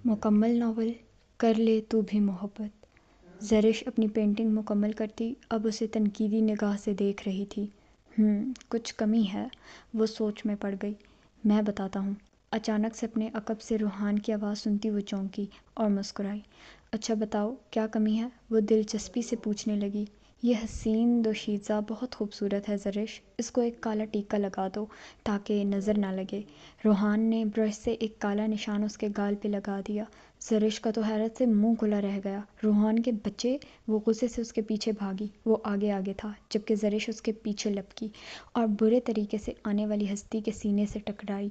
مکمل ناول کر لے تو بھی محبت۔ زرش اپنی پینٹنگ مکمل کرتی اب اسے تنقیدی نگاہ سے دیکھ رہی تھی۔ کچھ کمی ہے، وہ سوچ میں پڑ گئی۔ میں بتاتا ہوں۔ اچانک سے اپنے عقب سے روحان کی آواز سنتی وہ چونکی اور مسکرائی۔ اچھا بتاؤ کیا کمی ہے؟ وہ دلچسپی سے پوچھنے لگی۔ یہ حسین دوشیزہ بہت خوبصورت ہے زرش، اس کو ایک کالا ٹیکا لگا دو تاکہ نظر نہ لگے۔ روحان نے برش سے ایک کالا نشان اس کے گال پہ لگا دیا۔ زرش کا تو حیرت سے منہ کھلا رہ گیا۔ روحان کے بچے! وہ غصے سے اس کے پیچھے بھاگی۔ وہ آگے آگے تھا جبکہ زرش اس کے پیچھے لپکی اور برے طریقے سے آنے والی ہستی کے سینے سے ٹکرائی۔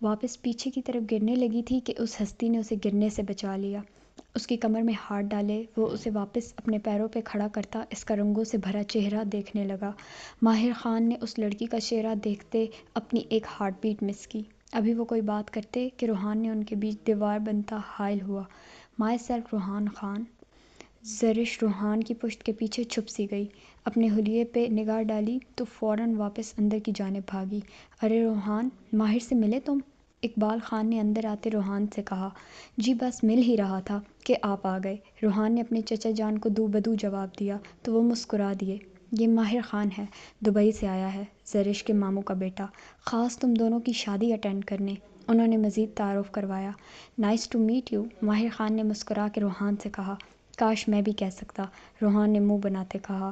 واپس پیچھے کی طرف گرنے لگی تھی کہ اس ہستی نے اسے گرنے سے بچا لیا۔ اس کی کمر میں ہاتھ ڈالے وہ اسے واپس اپنے پیروں پہ کھڑا کرتا اس کا رنگوں سے بھرا چہرہ دیکھنے لگا۔ ماہر خان نے اس لڑکی کا چہرہ دیکھتے اپنی ایک ہارٹ بیٹ مس کی۔ ابھی وہ کوئی بات کرتے کہ روحان نے ان کے بیچ دیوار بنتا حائل ہوا۔ مائی سیلف روحان خان۔ زرش روحان کی پشت کے پیچھے چھپ سی گئی۔ اپنے حلیے پہ نگاہ ڈالی تو فوراً واپس اندر کی جانب بھاگی۔ ارے روحان، ماہر سے ملے تم؟ اقبال خان نے اندر آتے روحان سے کہا۔ جی بس مل ہی رہا تھا کہ آپ آ گئے۔ روحان نے اپنے چچا جان کو دو بدو جواب دیا تو وہ مسکرا دیے۔ یہ ماہر خان ہے، دبئی سے آیا ہے، زرش کے ماموں کا بیٹا، خاص تم دونوں کی شادی اٹینڈ کرنے۔ انہوں نے مزید تعارف کروایا۔ نائس ٹو میٹ یو، ماہر خان نے مسکرا کے روحان سے کہا۔ کاش میں بھی کہہ سکتا، روحان نے منہ بناتے کہا۔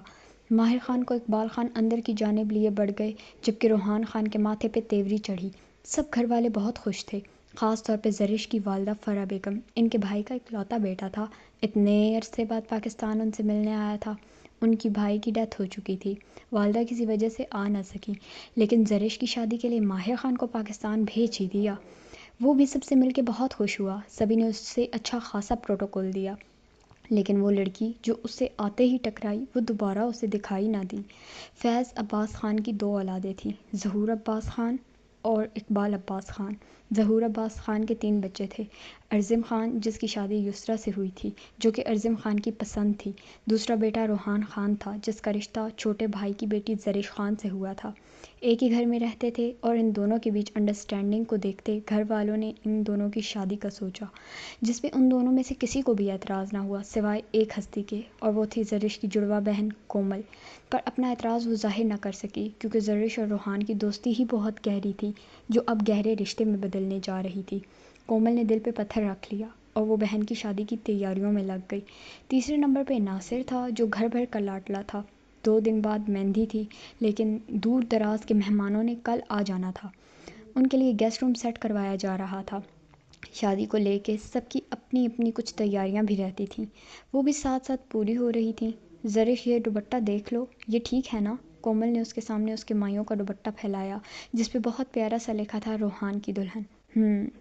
ماہر خان کو اقبال خان اندر کی جانب لیے بڑھ گئے جبکہ روحان خان کے ماتھے پہ تیوری چڑھی۔ سب گھر والے بہت خوش تھے، خاص طور پہ زرش کی والدہ فرح بیگم۔ ان کے بھائی کا اکلوتا بیٹا تھا، اتنے عرصے بعد پاکستان ان سے ملنے آیا تھا۔ ان کی بھائی کی ڈیتھ ہو چکی تھی، والدہ کسی وجہ سے آ نہ سکی، لیکن زرش کی شادی کے لیے ماہر خان کو پاکستان بھیج ہی دیا۔ وہ بھی سب سے مل کے بہت خوش ہوا، سبھی نے اس سے اچھا خاصا پروٹوکول دیا، لیکن وہ لڑکی جو اس سے آتے ہی ٹکرائی وہ دوبارہ اسے دکھائی نہ دی۔ فیض عباس خان کی دو اولادیں تھیں، ظہور عباس خان اور اقبال عباس خان۔ ظہور عباس خان کے 3 بچے تھے، ارزم خان جس کی شادی یسریٰ سے ہوئی تھی جو کہ ارزم خان کی پسند تھی، دوسرا بیٹا روحان خان تھا جس کا رشتہ چھوٹے بھائی کی بیٹی زرش خان سے ہوا تھا۔ ایک ہی گھر میں رہتے تھے اور ان دونوں کے بیچ انڈرسٹینڈنگ کو دیکھتے گھر والوں نے ان دونوں کی شادی کا سوچا، جس پہ ان دونوں میں سے کسی کو بھی اعتراض نہ ہوا سوائے ایک ہستی کے، اور وہ تھی زرش کی جڑواں بہن کومل۔ پر اپنا اعتراض وہ ظاہر نہ کر سکی کیونکہ زرش اور روحان کی دوستی ہی بہت گہری تھی جو اب گہرے رشتے میں بدلنے جا رہی تھی۔ کومل نے دل پہ پتھر رکھ لیا اور وہ بہن کی شادی کی تیاریوں میں لگ گئی۔ تیسرے نمبر پہ ناصر تھا جو گھر بھر کا لاڈلا تھا۔ 2 دن بعد مہندی تھی لیکن دور دراز کے مہمانوں نے کل آ جانا تھا، ان کے لیے گیسٹ روم سیٹ کروایا جا رہا تھا۔ شادی کو لے کے سب کی اپنی اپنی کچھ تیاریاں بھی رہتی تھیں، وہ بھی ساتھ ساتھ پوری ہو رہی تھیں۔ زرش یہ دوپٹہ دیکھ لو، یہ ٹھیک ہے نا؟ کومل نے اس کے سامنے اس کے مائیوں کا دوپٹہ پھیلایا جس پہ بہت پیارا سا لکھا تھا روحان کی دلہن۔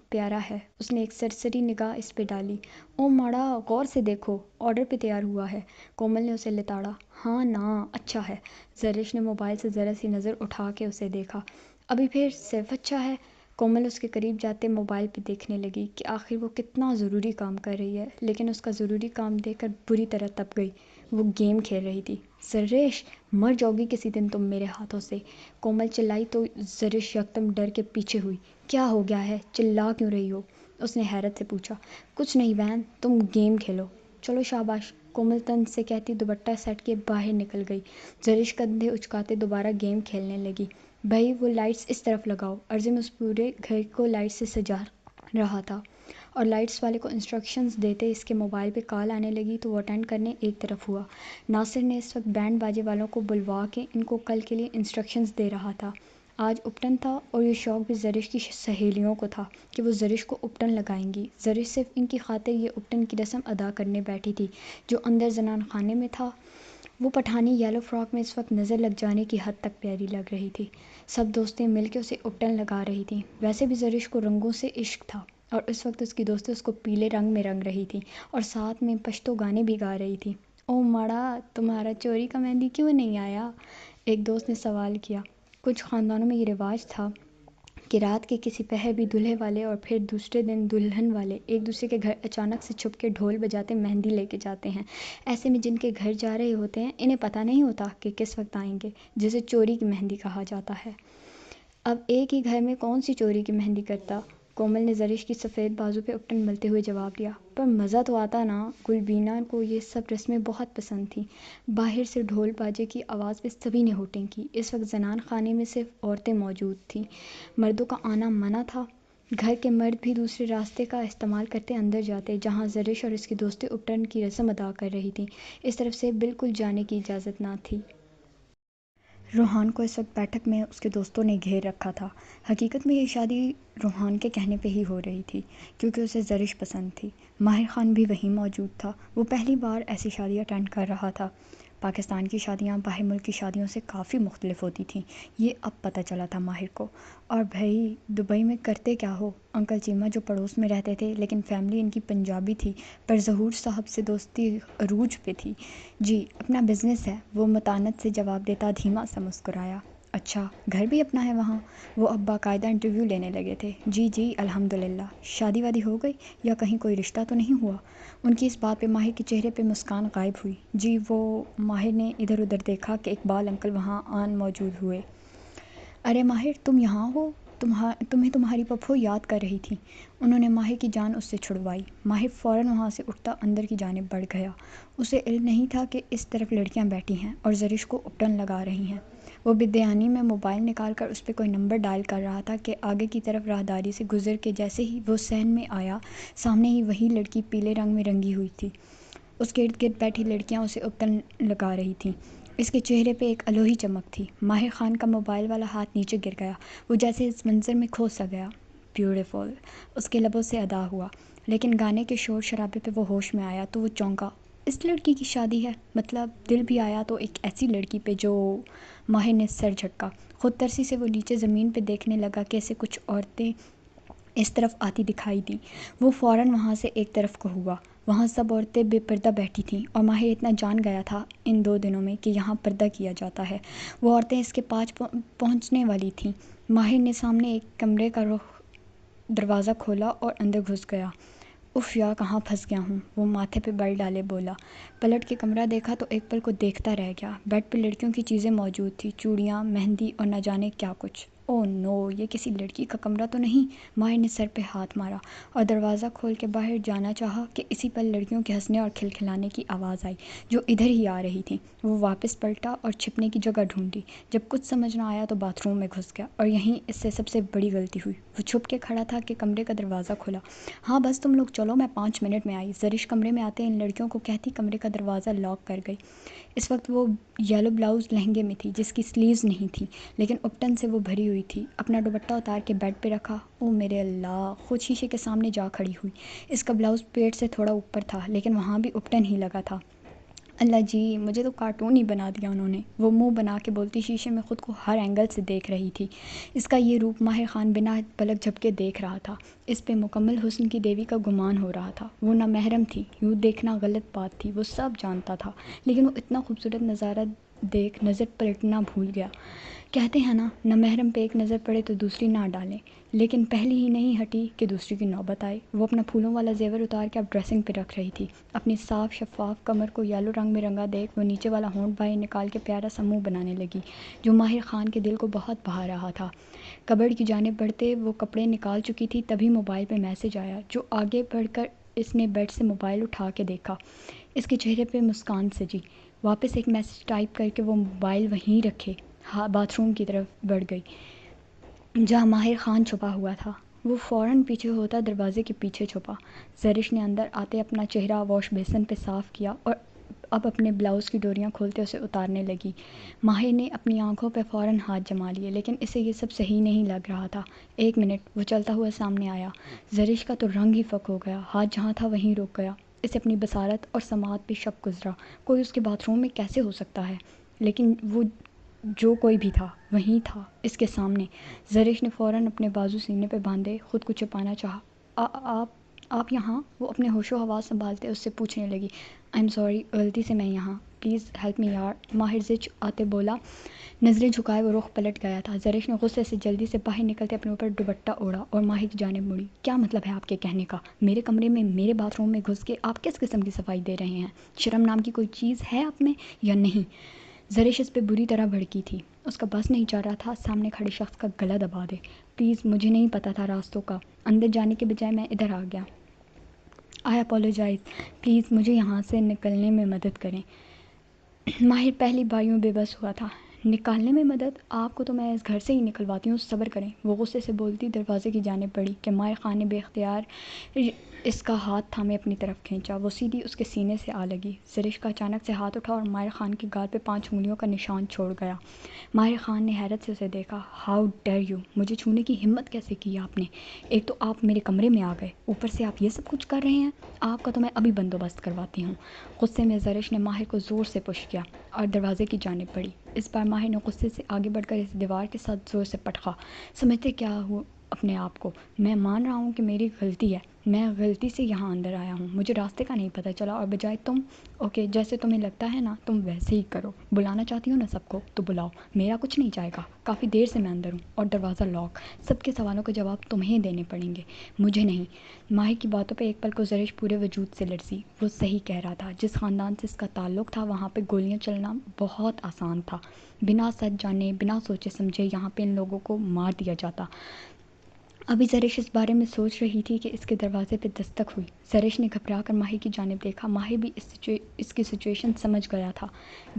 پیارا ہے، اس نے ایک سرسری نگاہ اس پہ ڈالی۔ او ماڑا، غور سے دیکھو، آرڈر پہ تیار ہوا ہے۔ کومل نے اسے لتاڑا۔ ہاں نا، اچھا ہے۔ زرش نے موبائل سے ذرا سی نظر اٹھا کے اسے دیکھا۔ ابھی پھر صرف اچھا ہے؟ کومل اس کے قریب جاتے موبائل پہ دیکھنے لگی کہ آخر وہ کتنا ضروری کام کر رہی ہے، لیکن اس کا ضروری کام دیکھ کر بری طرح تپ گئی۔ وہ گیم کھیل رہی تھی۔ زرش، مر جاؤ گی کسی دن تم میرے ہاتھوں سے، کومل چلائی تو زرش یکدم ڈر کے پیچھے ہوئی۔ کیا ہو گیا ہے، چلا کیوں رہی ہو؟ اس نے حیرت سے پوچھا۔ کچھ نہیں بہن، تم گیم کھیلو۔ چلو شاباش، کومل طنز سے کہتی دوپٹہ سیٹ کے باہر نکل گئی۔ زرش کندھے اچکاتے دوبارہ گیم کھیلنے لگی۔ بھائی وہ لائٹس اس طرف لگاؤ، ارزم اس پورے گھر کو لائٹ سے سجا رہا تھا اور لائٹس والے کو انسٹرکشنز دیتے اس کے موبائل پہ کال آنے لگی تو وہ اٹینڈ کرنے ایک طرف ہوا۔ ناصر نے اس وقت بینڈ باجے والوں کو بلوا کے ان کو کل کے لیے انسٹرکشنز دے رہا تھا۔ آج اپٹن تھا اور یہ شوق بھی زرش کی سہیلیوں کو تھا کہ وہ زرش کو اپٹن لگائیں گی۔ زرش صرف ان کی خاطر یہ اپٹن کی رسم ادا کرنے بیٹھی تھی جو اندر زنان خانے میں تھا۔ وہ پٹھانی یلو فراک میں اس وقت نظر لگ جانے کی حد تک پیاری لگ رہی تھی۔ سب دوستیں مل کے اسے اپٹن لگا رہی تھیں۔ ویسے بھی زرش کو رنگوں سے عشق تھا اور اس وقت اس کی دوستیں اس کو پیلے رنگ میں رنگ رہی تھیں اور ساتھ میں پشتو گانے بھی گا رہی تھیں۔ او ماڑا، تمہارا چوری کا مہندی کیوں نہیں آیا؟ ایک دوست نے سوال کیا۔ کچھ خاندانوں میں یہ رواج تھا کہ رات کے کسی پہر بھی دولہے والے اور پھر دوسرے دن دلہن والے ایک دوسرے کے گھر اچانک سے چھپ کے ڈھول بجاتے مہندی لے کے جاتے ہیں۔ ایسے میں جن کے گھر جا رہے ہوتے ہیں انہیں پتہ نہیں ہوتا کہ کس وقت آئیں گے، جسے چوری کی مہندی کہا جاتا ہے۔ اب ایک ہی گھر میں کون سی چوری کی مہندی کرتا؟ کومل نے زرش کی سفید بازو پہ اپٹن ملتے ہوئے جواب دیا۔ پر مزہ تو آتا نا۔ گلبینہ کو یہ سب رسمیں بہت پسند تھیں۔ باہر سے ڈھول باجے کی آواز پہ سبھی نے ہوٹنگ کی۔ اس وقت زنان خانے میں صرف عورتیں موجود تھیں، مردوں کا آنا منع تھا۔ گھر کے مرد بھی دوسرے راستے کا استعمال کرتے اندر جاتے جہاں زرش اور اس کی دوستیں اپٹن کی رسم ادا کر رہی تھیں۔ اس طرف سے بالکل جانے کی اجازت نہ تھی۔ روحان کو اس وقت بیٹھک میں اس کے دوستوں نے گھیر رکھا تھا۔ حقیقت میں یہ شادی روحان کے کہنے پہ ہی ہو رہی تھی کیونکہ اسے زرش پسند تھی۔ ماہر خان بھی وہیں موجود تھا۔ وہ پہلی بار ایسی شادی اٹینڈ کر رہا تھا۔ پاکستان کی شادیاں باہر ملک کی شادیوں سے کافی مختلف ہوتی تھیں، یہ اب پتہ چلا تھا ماہر کو۔ اور بھائی دبئی میں کرتے کیا ہو؟ انکل چیمہ جو پڑوس میں رہتے تھے لیکن فیملی ان کی پنجابی تھی، پر ظہور صاحب سے دوستی عروج پہ تھی۔ جی اپنا بزنس ہے، وہ متانت سے جواب دیتا دھیما سا مسکرایا۔ اچھا گھر بھی اپنا ہے وہاں؟ وہ اب باقاعدہ انٹرویو لینے لگے تھے۔ جی الحمدللہ۔ شادی وادی ہو گئی یا کہیں کوئی رشتہ تو نہیں ہوا؟ ان کی اس بات پہ ماہر کے چہرے پہ مسکان غائب ہوئی۔ جی وہ ماہر نے ادھر ادھر دیکھا کہ اقبال انکل وہاں آن موجود ہوئے۔ ارے ماہر تم یہاں ہو، تمہیں تمہاری پپھو یاد کر رہی تھی۔ انہوں نے ماہر کی جان اس سے چھڑوائی۔ ماہر فوراً وہاں سے اٹھتا اندر کی جانب بڑھ گیا۔ اسے علم نہیں تھا کہ اس طرف لڑکیاں بیٹھی ہیں اور زرش کو اپٹن لگا رہی ہیں۔ وہ بدیانی میں موبائل نکال کر اس پہ کوئی نمبر ڈائل کر رہا تھا کہ آگے کی طرف راہداری سے گزر کے جیسے ہی وہ صحن میں آیا، سامنے ہی وہی لڑکی پیلے رنگ میں رنگی ہوئی تھی۔ اس کے ارد گرد بیٹھی لڑکیاں اسے اپٹن لگا رہی تھیں۔ اس کے چہرے پہ ایک الوہی چمک تھی۔ ماہر خان کا موبائل والا ہاتھ نیچے گر گیا۔ وہ جیسے اس منظر میں کھو سا گیا۔ بیوٹیفل اس کے لبوں سے ادا ہوا، لیکن گانے کے شور شرابے پہ وہ ہوش میں آیا تو وہ چونکا۔ اس لڑکی کی شادی ہے؟ مطلب دل بھی آیا تو ایک ایسی لڑکی پہ جو… ماہر نے سر جھٹکا۔ خود ترسی سے وہ نیچے زمین پہ دیکھنے لگا کہ اسے کچھ عورتیں اس طرف آتی دکھائی دیں۔ وہ فوراً وہاں سے ایک طرف کو ہوا۔ وہاں سب عورتیں بے پردہ بیٹھی تھیں اور ماہر اتنا جان گیا تھا ان 2 دنوں میں کہ یہاں پردہ کیا جاتا ہے۔ وہ عورتیں اس کے پاس پہنچنے والی تھیں۔ ماہر نے سامنے ایک کمرے کا دروازہ کھولا اور اندر گھس گیا۔ اف یار کہاں پھنس گیا ہوں، وہ ماتھے پہ بل ڈالے بولا۔ پلٹ کے کمرہ دیکھا تو ایک پل کو دیکھتا رہ گیا۔ بیڈ پہ لڑکیوں کی چیزیں موجود تھیں، چوڑیاں، مہندی اور نہ جانے کیا کچھ۔ اوہ نو، یہ کسی لڑکی کا کمرہ تو نہیں؟ ماہر نے سر پہ ہاتھ مارا اور دروازہ کھول کے باہر جانا چاہا کہ اسی پل لڑکیوں کے ہنسنے اور کھلکھلانے کی آواز آئی جو ادھر ہی آ رہی تھیں۔ وہ واپس پلٹا اور چھپنے کی جگہ ڈھونڈی۔ جب کچھ سمجھ نہ آیا تو باتھ روم میں گھس گیا اور یہیں اس سے سب سے بڑی غلطی ہوئی۔ وہ چھپ کے کھڑا تھا کہ کمرے کا دروازہ کھلا۔ ہاں بس تم لوگ چلو، میں 5 منٹ میں آئی، زرش کمرے میں آتے ان لڑکیوں کو کہتی کمرے کا دروازہ لاک کر گئی۔ اس وقت وہ یلو بلاؤز لہنگے میں تھی جس کی سلیوز نہیں تھیں، لیکن اپٹن سے وہ بھری ہوئی تھی۔ اپنا دوپٹہ اتار کے بیڈ پہ رکھا۔ او میرے اللہ، خود شیشے کے سامنے جا کھڑی ہوئی۔ اس کا بلاؤز پیٹ سے تھوڑا اوپر تھا لیکن وہاں بھی اپٹن ہی لگا تھا۔ اللہ جی، مجھے تو کارٹون ہی بنا دیا انہوں نے، وہ منہ بنا کے بولتی شیشے میں خود کو ہر اینگل سے دیکھ رہی تھی۔ اس کا یہ روپ ماہر خان بنا پلک جھپکے دیکھ رہا تھا۔ اس پہ مکمل حسن کی دیوی کا گمان ہو رہا تھا۔ وہ نہ محرم تھی، یوں دیکھنا غلط بات تھی، وہ سب جانتا تھا، لیکن وہ اتنا خوبصورت نظارہ دیکھ نظر پلٹنا بھول گیا۔ کہتے ہیں نا، نہ محرم پہ ایک نظر پڑے تو دوسری نہ ڈالیں، لیکن پہلی ہی نہیں ہٹی کہ دوسری کی نوبت آئی۔ وہ اپنا پھولوں والا زیور اتار کے اب ڈریسنگ پہ رکھ رہی تھی۔ اپنی صاف شفاف کمر کو یلو رنگ میں رنگا دیکھ وہ نیچے والا ہونٹ باہر نکال کے پیارا سا منہ بنانے لگی جو ماہر خان کے دل کو بہت بھا رہا تھا۔ کبرڈ کی جانب بڑھتے وہ کپڑے نکال چکی تھی، تبھی موبائل پہ میسج آیا جو آگے بڑھ کر اس نے بیڈ سے موبائل اٹھا کے دیکھا۔ اس کے چہرے پہ مسکان سجی۔ واپس ایک میسج ٹائپ کر کے وہ موبائل وہیں رکھے باتھ روم کی طرف بڑھ گئی جہاں ماہر خان چھپا ہوا تھا۔ وہ فوراً پیچھے ہوتا دروازے کے پیچھے چھپا۔ زرش نے اندر آتے اپنا چہرہ واش بیسن پہ صاف کیا اور اب اپنے بلاؤز کی ڈوریاں کھولتے اسے اتارنے لگی۔ ماہر نے اپنی آنکھوں پہ فوراً ہاتھ جما لیے لیکن اسے یہ سب صحیح نہیں لگ رہا تھا۔ 1 منٹ، وہ چلتا ہوا سامنے آیا۔ زرش کا تو رنگ ہی فک ہو گیا، ہاتھ جہاں تھا وہیں رک گیا۔ اسے اپنی بصارت اور سماعت پہ شک گزرا، کوئی اس کے باتھ روم میں کیسے ہو سکتا ہے؟ لیکن وہ جو کوئی بھی تھا وہیں تھا اس کے سامنے۔ زرش نے فوراً اپنے بازو سینے پہ باندھے خود کو چھپانا چاہا۔ آپ یہاں؟ وہ اپنے ہوش و حواس سنبھالتے اس سے پوچھنے لگی۔ آئی ایم سوری، غلطی سے میں یہاں، پلیز ہیلپ می یار، ماہر زچ آتے بولا۔ نظریں جھکائے وہ رخ پلٹ گیا تھا۔ زرش نے غصے سے جلدی سے باہر نکلتے اپنے اوپر دوپٹہ اوڑھا اور ماہر کی جانب مڑی۔ کیا مطلب ہے آپ کے کہنے کا؟ میرے کمرے میں میرے باتھ روم میں گھس کے آپ کس قسم کی صفائی دے رہے ہیں؟ شرم نام کی کوئی چیز ہے آپ میں یا نہیں؟ زرش اس پہ بری طرح بھڑکی تھی۔ اس کا بس نہیں چل رہا تھا سامنے کھڑے شخص کا گلا دبا دے۔ پلیز مجھے نہیں پتہ تھا راستوں کا، اندر جانے کے بجائے میں ادھر آ گیا۔ آئی اپولوجائز، پلیز مجھے یہاں سے نکلنے میں مدد کریں۔ ماہر پہلی بار یوں بے بس ہوا تھا۔ نکالنے میں مدد؟ آپ کو تو میں اس گھر سے ہی نکلواتی ہوں، صبر کریں۔ وہ غصے سے بولتی دروازے کی جانب بڑھی کہ ماہر خان نے بے اختیار اس کا ہاتھ تھامے اپنی طرف کھینچا۔ وہ سیدھی اس کے سینے سے آ لگی۔ زرش کا اچانک سے ہاتھ اٹھا اور ماہر خان کی گال پہ 5 انگلیوں کا نشان چھوڑ گیا۔ ماہر خان نے حیرت سے اسے دیکھا۔ ہاؤ ڈیئر یو، مجھے چھونے کی ہمت کیسے کی آپ نے؟ ایک تو آپ میرے کمرے میں آ گئے، اوپر سے آپ یہ سب کچھ کر رہے ہیں۔ آپ کا تو میں ابھی بندوبست کرواتی ہوں۔ غصے میں زرش نے ماہر کو زور سے پش کیا اور دروازے کی جانب بڑھی۔ اس بار ماہر نے غصے سے آگے بڑھ کر اس دیوار کے ساتھ زور سے پٹخا۔ سمجھتے کیا ہو اپنے آپ کو؟ میں مان رہا ہوں کہ میری غلطی ہے، میں غلطی سے یہاں اندر آیا ہوں، مجھے راستے کا نہیں پتہ چلا، اور بجائے تم اوکے جیسے تمہیں لگتا ہے نا تم ویسے ہی کرو۔ بلانا چاہتی ہو نا سب کو تو بلاؤ، میرا کچھ نہیں جائے گا۔ کافی دیر سے میں اندر ہوں اور دروازہ لاک، سب کے سوالوں کے جواب تمہیں دینے پڑیں گے، مجھے نہیں۔ ماہر کی باتوں پہ ایک پل کو زرش پورے وجود سے لرزی۔ وہ صحیح کہہ رہا تھا، جس خاندان سے اس کا تعلق تھا وہاں پہ گولیاں چلنا بہت آسان تھا۔ بنا سچ جانے، بنا سوچے سمجھے یہاں پہ ان لوگوں کو مار دیا جاتا۔ ابھی زرش اس بارے میں سوچ رہی تھی کہ اس کے دروازے پہ دستک ہوئی۔ زرش نے گھبرا کر ماہر کی جانب دیکھا۔ ماہر بھی اس کی سچویشن سمجھ گیا تھا۔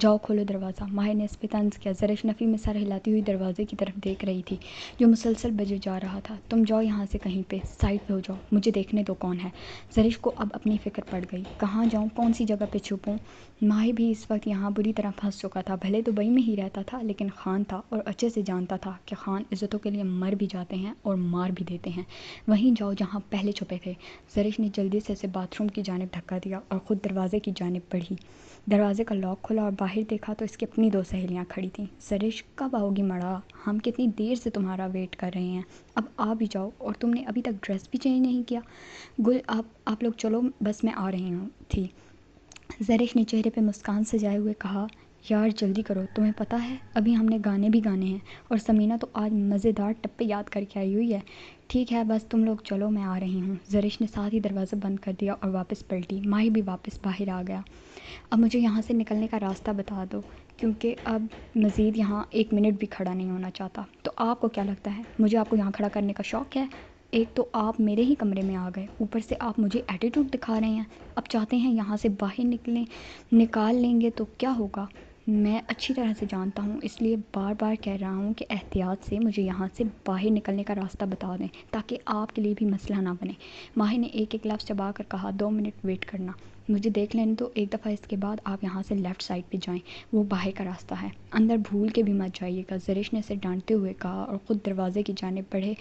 جاؤ کھولو دروازہ، ماہر نے اس پہ طنز کیا۔ زرش نفی میں سر ہلاتی ہوئی دروازے کی طرف دیکھ رہی تھی جو مسلسل بجے جا رہا تھا۔ تم جاؤ یہاں سے کہیں پہ، سائڈ پہ ہو جاؤ، مجھے دیکھنے دو کون ہے۔ زرش کو اب اپنی فکر پڑ گئی، کہاں جاؤں، کون سی جگہ پہ چھپوں۔ ماہر بھی اس وقت یہاں بری طرح پھنس چکا تھا۔ بھلے دبئی میں ہی رہتا تھا لیکن خان تھا اور اچھے سے جانتا تھا کہ خان عزتوں کے لیے مر بھی جاتے ہیں اور مار بھی دیتے ہیں۔ وہیں جاؤ جہاں پہلے چھپے تھے۔ زرش نے جلدی سے اسے باتھ روم کی جانب دھکا دیا اور خود دروازے کی جانب بڑھی۔ دروازے کا لاک کھولا اور باہر دیکھا تو اس کی اپنی 2 سہیلیاں کھڑی تھیں۔ زرش کب آؤ گی مڑا، ہم کتنی دیر سے تمہارا ویٹ کر رہے ہیں، اب آ بھی جاؤ، اور تم نے ابھی تک ڈریس بھی چینج نہیں کیا۔ گل آپ لوگ چلو، بس میں آ رہی ہوں تھی۔ زرش نے چہرے پہ مسکان سجائے ہوئے کہا، یار جلدی کرو، تمہیں پتہ ہے ابھی ہم نے گانے بھی گانے ہیں، اور سمینہ تو آج مزیدار ٹپے یاد کر کے آئی ہوئی ہے۔ ٹھیک ہے بس تم لوگ چلو، میں آ رہی ہوں۔ زرش نے ساتھ ہی دروازہ بند کر دیا اور واپس پلٹی۔ ماہر بھی واپس باہر آ گیا۔ اب مجھے یہاں سے نکلنے کا راستہ بتا دو، کیونکہ اب مزید یہاں 1 منٹ بھی کھڑا نہیں ہونا چاہتا۔ تو آپ کو کیا لگتا ہے مجھے آپ کو یہاں کھڑا کرنے کا شوق ہے؟ ایک تو آپ میرے ہی کمرے میں آ گئے، اوپر سے آپ مجھے ایٹیٹیوڈ دکھا رہے ہیں۔ اب چاہتے ہیں یہاں سے باہر نکال لیں گے تو کیا ہوگا؟ میں اچھی طرح سے جانتا ہوں، اس لیے بار بار کہہ رہا ہوں کہ احتیاط سے مجھے یہاں سے باہر نکلنے کا راستہ بتا دیں تاکہ آپ کے لیے بھی مسئلہ نہ بنے۔ ماہر نے ایک ایک لفظ چبا کر کہا، 2 منٹ ویٹ کرنا، مجھے دیکھ لینے دو ایک دفعہ، اس کے بعد آپ یہاں سے لیفٹ سائڈ پہ جائیں، وہ باہر کا راستہ ہے، اندر بھول کے بھی مت جائیے گا۔ زرش نے اسے ڈانٹتے ہوئے کہا اور خود دروازے کی جانب بڑھے۔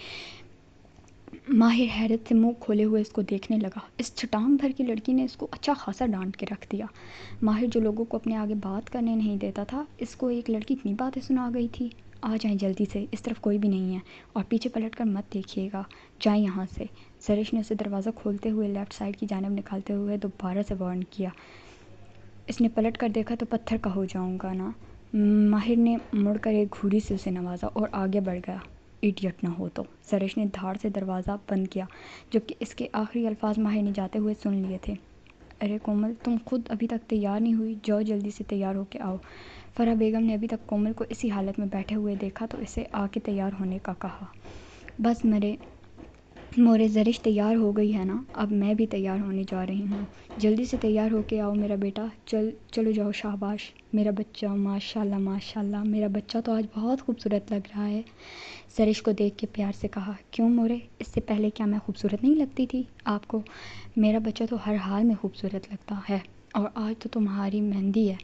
ماہر حیرت سے منہ کھولے ہوئے اس کو دیکھنے لگا۔ اس چھٹان بھر کی لڑکی نے اس کو اچھا خاصا ڈانٹ کے رکھ دیا۔ ماہر جو لوگوں کو اپنے آگے بات کرنے نہیں دیتا تھا، اس کو ایک لڑکی اتنی باتیں سنا گئی تھی۔ آ جائیں جلدی سے، اس طرف کوئی بھی نہیں ہے، اور پیچھے پلٹ کر مت دیکھیے گا، جائیں یہاں سے۔ زرش نے اسے دروازہ کھولتے ہوئے لیفٹ سائڈ کی جانب نکالتے ہوئے دوبارہ سے وارن کیا۔ اس نے پلٹ کر دیکھا تو پتھر کا ہو جاؤں گا نا۔ ماہر نے مڑ کر ایک گھوڑی سے اسے نوازا اور آگے بڑھ گیا۔ ایڈیٹ نہ ہو تو۔ زرش نے دھاڑ سے دروازہ بند کیا، جبکہ اس کے آخری الفاظ ماہر نے جاتے ہوئے سن لیے تھے۔ ارے کومل، تم خود ابھی تک تیار نہیں ہوئی، جاؤ جلدی سے تیار ہو کے آؤ۔ فرح بیگم نے ابھی تک کومل کو اسی حالت میں بیٹھے ہوئے دیکھا تو اسے آ کے تیار ہونے کا کہا۔ بس مورے زرش تیار ہو گئی ہے نا، اب میں بھی تیار ہونے جا رہی ہوں، جلدی سے تیار ہو کے آؤ میرا بیٹا، چلو جاؤ، شاباش میرا بچہ، ماشاء اللہ ماشاء اللہ، میرا بچہ تو آج بہت خوبصورت لگ رہا ہے۔ زرش کو دیکھ کے پیار سے کہا، کیوں مورے، اس سے پہلے کیا میں خوبصورت نہیں لگتی تھی آپ کو؟ میرا بچہ تو ہر حال میں خوبصورت لگتا ہے، اور آج تو تمہاری مہندی ہے،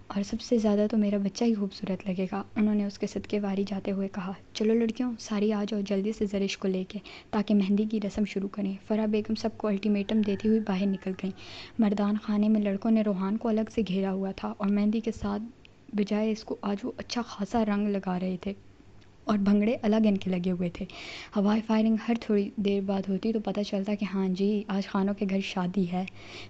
اور سب سے زیادہ تو میرا بچہ ہی خوبصورت لگے گا۔ انہوں نے اس کے صدقے واری جاتے ہوئے کہا، چلو لڑکیوں ساری آ جاؤ جلدی سے زرش کو لے کے، تاکہ مہندی کی رسم شروع کریں۔ فرح بیگم سب کو الٹیمیٹم دیتی ہوئی باہر نکل گئیں۔ مردان خانے میں لڑکوں نے روحان کو الگ سے گھیرا ہوا تھا اور مہندی کے ساتھ بجائے اس کو آج وہ اچھا خاصا رنگ لگا رہے تھے، اور بھنگڑے الگ ان کے لگے ہوئے تھے۔ ہوائی فائرنگ ہر تھوڑی دیر بعد ہوتی تو پتہ چلتا کہ ہاں جی آج خانوں کے گھر شادی ہے۔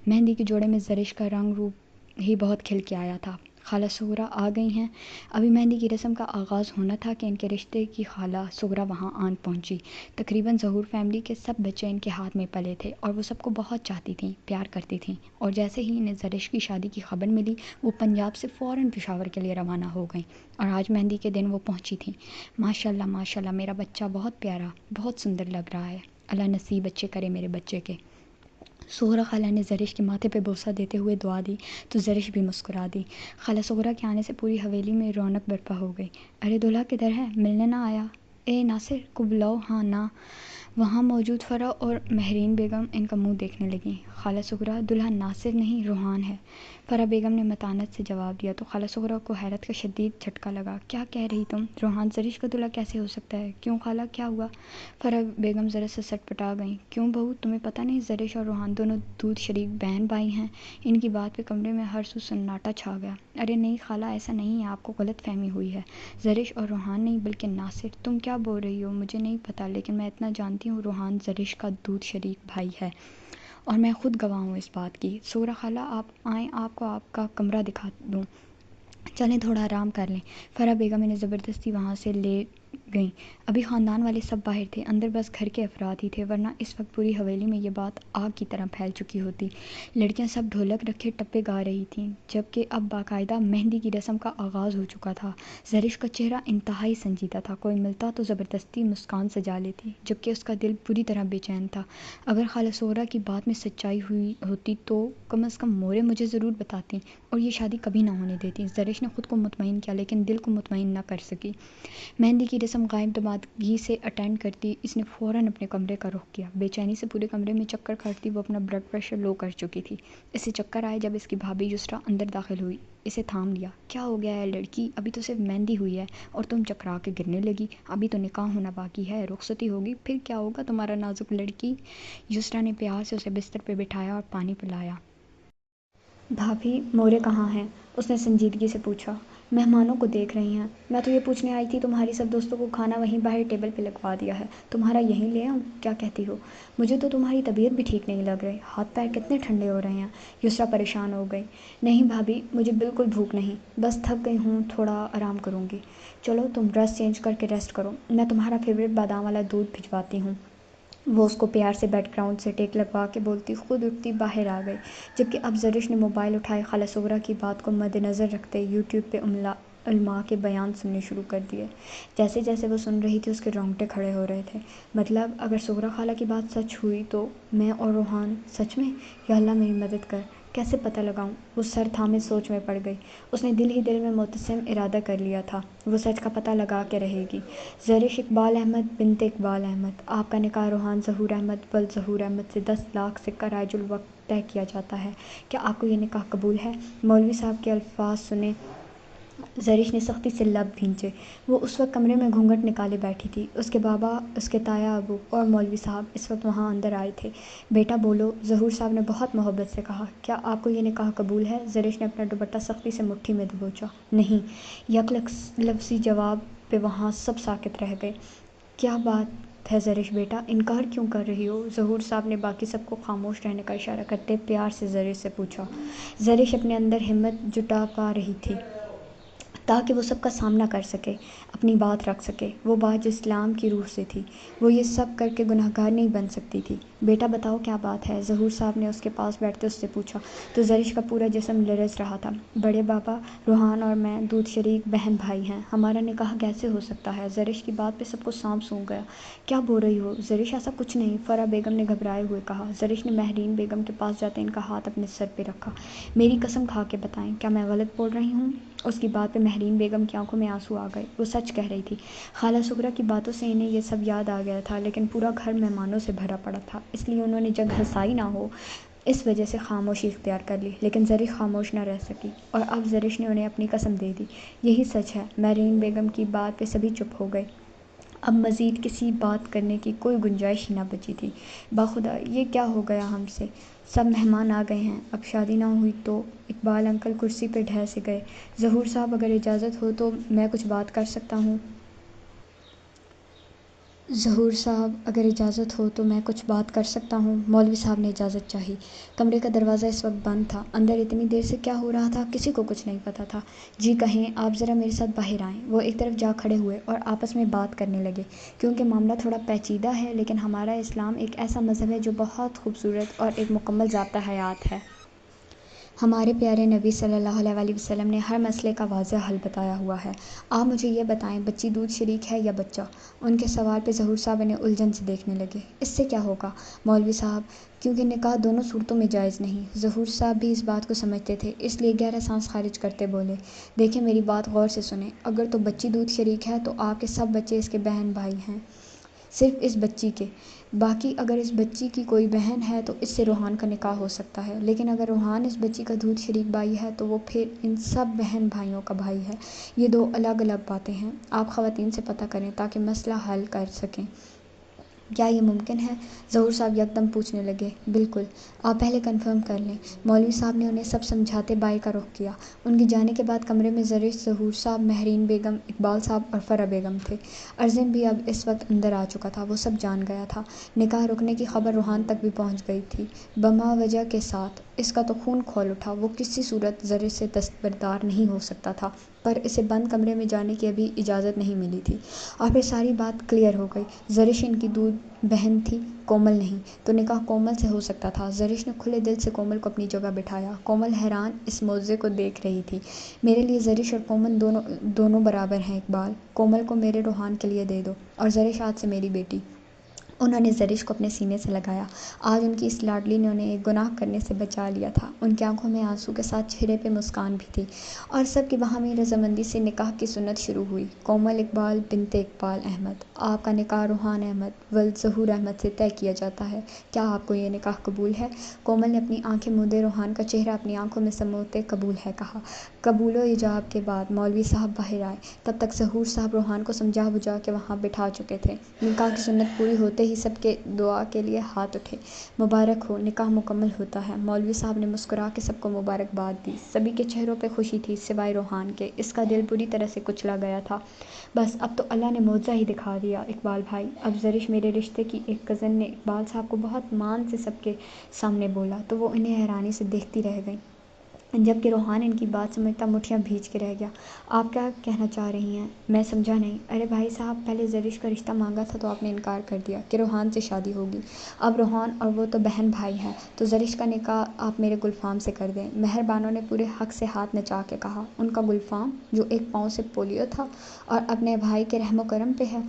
مہندی کے جوڑے میں زرش کا رنگ روپ ہی بہت کھل کے آیا تھا۔ خالہ سغرا آ گئی ہیں۔ ابھی مہندی کی رسم کا آغاز ہونا تھا کہ ان کے رشتے کی خالہ سغرا وہاں آن پہنچی۔ تقریباً ظہور فیملی کے سب بچے ان کے ہاتھ میں پلے تھے اور وہ سب کو بہت چاہتی تھیں، پیار کرتی تھیں، اور جیسے ہی انہیں زرش کی شادی کی خبر ملی وہ پنجاب سے فوراً پشاور کے لیے روانہ ہو گئیں، اور آج مہندی کے دن وہ پہنچی تھیں۔ ماشاءاللہ ماشاءاللہ، میرا بچہ بہت پیارا، بہت سندر لگ رہا ہے، اللہ نصیب اچھے کرے میرے بچے کے۔ سغرا خالہ نے زرش کے ماتھے پہ بوسہ دیتے ہوئے دعا دی تو زرش بھی مسکرا دی۔ خالہ سغرا کے آنے سے پوری حویلی میں رونق برپا ہو گئی۔ ارے دولہا کدھر ہے، ملنے نہ آیا؟ اے ناصر کو بلاؤ۔ ہاں نا۔ وہاں موجود فرح اور مہرین بیگم ان کا منہ دیکھنے لگیں۔ خالہ سغرا، دلہا ناصر نہیں روحان ہے، فرح بیگم نے متانت سے جواب دیا تو خالہ سغرا کو حیرت کا شدید جھٹکا لگا۔ کیا کہہ رہی تم؟ روحان زرش کا دلہا کیسے ہو سکتا ہے؟ کیوں خالہ، کیا ہوا؟ فرح بیگم ذرا سا سٹ پٹا گئیں۔ کیوں بہو، تمہیں پتہ نہیں زرش اور روحان دونوں دودھ شریک بہن بھائی ہیں؟ ان کی بات پہ کمرے میں ہر سو سناٹا چھا گیا۔ ارے نہیں خالہ، ایسا نہیں ہے، آپ کو غلط فہمی ہوئی ہے، زرش اور روحان نہیں بلکہ ناصر۔ تم کیا بول رہی ہو؟ مجھے نہیں پتا، لیکن میں اتنا جانتی ہوں روحان زرش کا دودھ شریک بھائی ہے، اور میں خود گواہ ہوں اس بات کی۔ سغرا خالہ آپ آئیں، آپ کو آپ کا کمرہ دکھا دوں، چلیں تھوڑا آرام کر لیں۔ فرح بیگم انہیں زبردستی وہاں سے لے گئیں۔ ابھی خاندان والے سب باہر تھے، اندر بس گھر کے افراد ہی تھے، ورنہ اس وقت پوری حویلی میں یہ بات آگ کی طرح پھیل چکی ہوتی۔ لڑکیاں سب ڈھولک رکھے ٹپے گا رہی تھیں، جبکہ اب باقاعدہ مہندی کی رسم کا آغاز ہو چکا تھا۔ زرش کا چہرہ انتہائی سنجیدہ تھا، کوئی ملتا تو زبردستی مسکان سجا لیتی، جبکہ اس کا دل پوری طرح بے چین تھا۔ اگر خالہ سغرا کی بات میں سچائی ہوئی ہوتی تو کم از کم مورے مجھے ضرور بتاتی اور یہ شادی کبھی نہ ہونے دیتی۔ زرش نے خود کو مطمئن کیا لیکن دل کو مطمئن نہ کر سکی۔ مہندی کی رسم غائب دماغی سے اٹینڈ کرتی اس نے فوراً اپنے کمرے کا رخ کیا۔ بے چینی سے پورے کمرے میں چکر کاٹتی وہ اپنا بلڈ پریشر لو کر چکی تھی۔ اسے چکر آئے جب اس کی بھابھی یسریٰ اندر داخل ہوئی، اسے تھام لیا۔ کیا ہو گیا ہے لڑکی، ابھی تو صرف مہندی ہوئی ہے اور تم چکرا کے گرنے لگی، ابھی تو نکاح ہونا باقی ہے، رخصتی ہوگی پھر کیا ہوگا تمہارا نازک لڑکی۔ یسریٰ نے پیار سے اسے بستر پہ بٹھایا اور پانی پلایا۔ بھابھی مورے کہاں ہیں؟ اس نے سنجیدگی سے پوچھا۔ مہمانوں کو دیکھ رہی ہیں، میں تو یہ پوچھنے آئی تھی تمہاری سب دوستوں کو کھانا وہیں باہر ٹیبل پہ لگوا دیا ہے، تمہارا یہیں لے آؤں؟ کیا کہتی ہو؟ مجھے تو تمہاری طبیعت بھی ٹھیک نہیں لگ رہی، ہاتھ پیر کتنے ٹھنڈے ہو رہے ہیں۔ یسریٰ پریشان ہو گئی۔ نہیں بھابھی، مجھے بالکل بھوک نہیں، بس تھک گئی ہوں، تھوڑا آرام کروں گی۔ چلو تم ڈریس چینج کر کے ریسٹ کرو، میں تمہارا فیوریٹ بادام والا دودھ بھجواتی ہوں۔ وہ اس کو پیار سے بیک گراؤنڈ سے ٹیک لگوا کے بولتی خود اٹھتی باہر آ گئی، جبکہ اب زرش نے موبائل اٹھائے خالہ سغرا کی بات کو مد نظر رکھتے یوٹیوب پہ علماء کے بیان سننے شروع کر دیے۔ جیسے جیسے وہ سن رہی تھی اس کے رونگٹے کھڑے ہو رہے تھے۔ مطلب اگر سغرا خالہ کی بات سچ ہوئی تو میں اور روحان سچ میں، یا اللہ میری مدد کر، کیسے پتہ لگاؤں؟ وہ سر تھامے سوچ میں پڑ گئی۔ اس نے دل ہی دل میں متصم ارادہ کر لیا تھا، وہ سچ کا پتہ لگا کے رہے گی۔ زرش اقبال احمد بنت اقبال احمد، آپ کا نکاح روحان ظہور احمد بل ظہور احمد سے 10 لاکھ سکہ رائج الوقت طے کیا جاتا ہے، کیا آپ کو یہ نکاح قبول ہے؟ مولوی صاحب کے الفاظ سنے زرش نے سختی سے لب بھینچے۔ وہ اس وقت کمرے میں گھونگھٹ نکالے بیٹھی تھی، اس کے بابا، اس کے تایا ابو اور مولوی صاحب اس وقت وہاں اندر آئے تھے۔ بیٹا بولو، ظہور صاحب نے بہت محبت سے کہا، کیا آپ کو یہ نکاح قبول ہے؟ زرش نے اپنا دوپٹہ سختی سے مٹھی میں دبوچا۔ نہیں، یک لفظی جواب پہ وہاں سب ساکت رہ گئے۔ کیا بات ہے زرش بیٹا، انکار کیوں کر رہی ہو؟ ظہور صاحب نے باقی سب کو خاموش رہنے کا اشارہ کرتے پیار سے زرش سے پوچھا۔ زرش اپنے اندر ہمت جٹا پا رہی تھی تاکہ وہ سب کا سامنا کر سکے، اپنی بات رکھ سکے، وہ بات جو اسلام کی روح سے تھی۔ وہ یہ سب کر کے گنہگار نہیں بن سکتی تھی۔ بیٹا بتاؤ کیا بات ہے؟ ظہور صاحب نے اس کے پاس بیٹھتے اس سے پوچھا تو زرش کا پورا جسم لرز رہا تھا۔ بڑے بابا، روحان اور میں دودھ شریک بہن بھائی ہیں، ہمارا نکاح کیسے ہو سکتا ہے؟ زرش کی بات پہ سب کو سانپ سونکھ گیا۔ کیا بول رہی ہو زرش، ایسا کچھ نہیں، فرح بیگم نے گھبرائے ہوئے کہا۔ زرش نے مہرین بیگم کے پاس جاتے ان کا ہاتھ اپنے سر پہ رکھا۔ میری قسم کھا کے بتائیں، کیا میں غلط بول رہی ہوں؟ اس کی بات پہ مہرین بیگم کی آنکھوں میں آنسو آ گئے، وہ سچ کہہ رہی تھی۔ خالہ سغرا کی باتوں سے انہیں یہ سب یاد آ گیا تھا، لیکن پورا گھر مہمانوں سے بھرا پڑا تھا، اس لیے انہوں نے جگ ہنسائی نہ ہو اس وجہ سے خاموشی اختیار کر لی، لیکن زرش خاموش نہ رہ سکی، اور اب زرش نے انہیں اپنی قسم دے دی۔ یہی سچ ہے۔ مہرین بیگم کی بات پہ سبھی چپ ہو گئے، اب مزید کسی بات کرنے کی کوئی گنجائش ہی نہ بچی تھی۔ باخدا یہ کیا ہو گیا ہم سے؟ سب مہمان آ گئے ہیں، اب شادی نہ ہوئی تو؟ اقبال انکل کرسی پہ ڈھہ سے گئے۔ ظہور صاحب اگر اجازت ہو تو میں کچھ بات کر سکتا ہوں؟ ظہور صاحب، اگر اجازت ہو تو میں کچھ بات کر سکتا ہوں؟ مولوی صاحب نے اجازت چاہی۔ کمرے کا دروازہ اس وقت بند تھا۔ اندر اتنی دیر سے کیا ہو رہا تھا کسی کو کچھ نہیں پتا تھا۔ جی کہیں، آپ ذرا میرے ساتھ باہر آئیں۔ وہ ایک طرف جا کھڑے ہوئے اور آپس میں بات کرنے لگے۔ کیونکہ معاملہ تھوڑا پیچیدہ ہے، لیکن ہمارا اسلام ایک ایسا مذہب ہے جو بہت خوبصورت اور ایک مکمل ضابطہ حیات ہے۔ ہمارے پیارے نبی صلی اللہ علیہ وسلم نے ہر مسئلے کا واضح حل بتایا ہوا ہے۔ آپ مجھے یہ بتائیں، بچی دودھ شریک ہے یا بچہ؟ ان کے سوال پہ ظہور صاحب انہیں الجھن سے دیکھنے لگے۔ اس سے کیا ہوگا مولوی صاحب؟ کیونکہ نکاح دونوں صورتوں میں جائز نہیں۔ ظہور صاحب بھی اس بات کو سمجھتے تھے، اس لیے گہرا سانس خارج کرتے بولے، دیکھیں میری بات غور سے سنیں۔ اگر تو بچی دودھ شریک ہے تو آپ کے سب بچے اس کے بہن بھائی ہیں، صرف اس بچی کے۔ باقی اگر اس بچی کی کوئی بہن ہے تو اس سے روحان کا نکاح ہو سکتا ہے، لیکن اگر روحان اس بچی کا دودھ شریک بھائی ہے تو وہ پھر ان سب بہن بھائیوں کا بھائی ہے۔ یہ دو الگ الگ باتیں ہیں۔ آپ خواتین سے پتہ کریں تاکہ مسئلہ حل کر سکیں۔ کیا یہ ممکن ہے؟ ظہور صاحب یکدم پوچھنے لگے۔ بالکل، آپ پہلے کنفرم کر لیں۔ مولوی صاحب نے انہیں سب سمجھاتے بائیں کا رخ کیا۔ ان کے جانے کے بعد کمرے میں زرش، ظہور صاحب، مہرین بیگم، اقبال صاحب اور فرح بیگم تھے۔ ارزم بھی اب اس وقت اندر آ چکا تھا۔ وہ سب جان گیا تھا۔ نکاح رکنے کی خبر روحان تک بھی پہنچ گئی تھی، بما وجہ کے ساتھ۔ اس کا تو خون کھول اٹھا۔ وہ کسی صورت زرش سے دستبردار نہیں ہو سکتا تھا، پر اسے بند کمرے میں جانے کی ابھی اجازت نہیں ملی تھی۔ اور پھر ساری بات کلیئر ہو گئی۔ زرش ان کی دودھ بہن تھی، کومل نہیں، تو نکاح کومل سے ہو سکتا تھا۔ زرش نے کھلے دل سے کومل کو اپنی جگہ بٹھایا۔ کومل حیران اس موضوع کو دیکھ رہی تھی۔ میرے لیے زرش اور کومل دونوں برابر ہیں اقبال۔ کومل کو میرے روحان کے لیے دے دو، اور زرش آج سے میری بیٹی۔ انہوں نے زرش کو اپنے سینے سے لگایا۔ آج ان کی اس لاڈلی نے انہیں ایک گناہ کرنے سے بچا لیا تھا۔ ان کی آنکھوں میں آنسو کے ساتھ چہرے پہ مسکان بھی تھی، اور سب کی باہمی رضامندی سے نکاح کی سنت شروع ہوئی۔ کومل اقبال بنت اقبال احمد، آپ کا نکاح روحان احمد ولد ظہور احمد سے طے کیا جاتا ہے۔ کیا آپ کو یہ نکاح قبول ہے؟ کومل نے اپنی آنکھیں مودے روحان کا چہرہ اپنی آنکھوں میں سموتے قبول ہے کہا۔ قبول و ایجاب کے بعد مولوی صاحب باہر آئے۔ تب تک ظہور صاحب روحان کو سمجھا بجھا کے وہاں بٹھا چکے تھے۔ نکاح کی سنت پوری ہوتے ہی سب کے دعا کے لیے ہاتھ اٹھے۔ مبارک ہو، نکاح مکمل ہوتا ہے۔ مولوی صاحب نے مسکرا کے سب کو مبارکباد دی۔ سبھی کے چہروں پہ خوشی تھی سوائے روحان کے، اس کا دل بری طرح سے کچلا گیا تھا۔ بس اب تو اللہ نے معجزہ ہی دکھا دیا اقبال بھائی۔ اب زرش میرے رشتے کی ایک کزن نے اقبال صاحب کو بہت مان سے سب کے سامنے بولا تو وہ انہیں حیرانی سے دیکھتی رہ گئیں، جبکہ روحان ان کی بات سمجھتا مٹھیاں بھیج کے رہ گیا۔ آپ کیا کہنا چاہ رہی ہیں؟ میں سمجھا نہیں۔ ارے بھائی صاحب، پہلے زرش کا رشتہ مانگا تھا تو آپ نے انکار کر دیا کہ روحان سے شادی ہوگی۔ اب روحان اور وہ تو بہن بھائی ہیں، تو زرش کا نکاح آپ میرے گلفام سے کر دیں۔ مہر بانو نے پورے حق سے ہاتھ نچا کے کہا۔ ان کا گلفام، جو ایک پاؤں سے پولیو تھا اور اپنے بھائی کے رحم و کرم پہ ہے،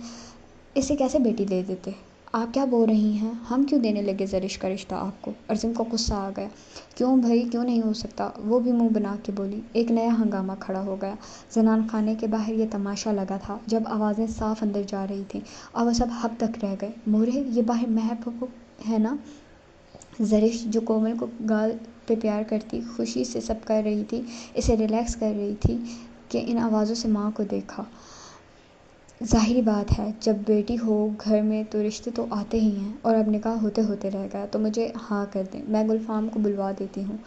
اسے کیسے بیٹی دے دیتے؟ آپ کیا بول رہی ہیں؟ ہم کیوں دینے لگے زرش کا رشتہ آپ کو؟ ارزم کو غصہ آ گیا۔ کیوں بھائی، کیوں نہیں ہو سکتا؟ وہ بھی منہ بنا کے بولی۔ ایک نیا ہنگامہ کھڑا ہو گیا۔ زنان خانے کے باہر یہ تماشا لگا تھا جب آوازیں صاف اندر جا رہی تھیں، اور وہ سب حق تک رہ گئے۔ مورے، یہ باہر مہر پھپھو ہے نا؟ زرش، جو کومل کو گال پہ پیار کرتی خوشی سے سب کر رہی تھی، اسے ریلیکس کر رہی تھی کہ ان آوازوں سے ماں کو دیکھا۔ ظاہری بات ہے، جب بیٹی ہو گھر میں تو رشتے تو آتے ہی ہیں، اور اب نکاح ہوتے ہوتے رہ گیا تو مجھے ہاں کر دیں، میں گلفام کو بلوا دیتی ہوں۔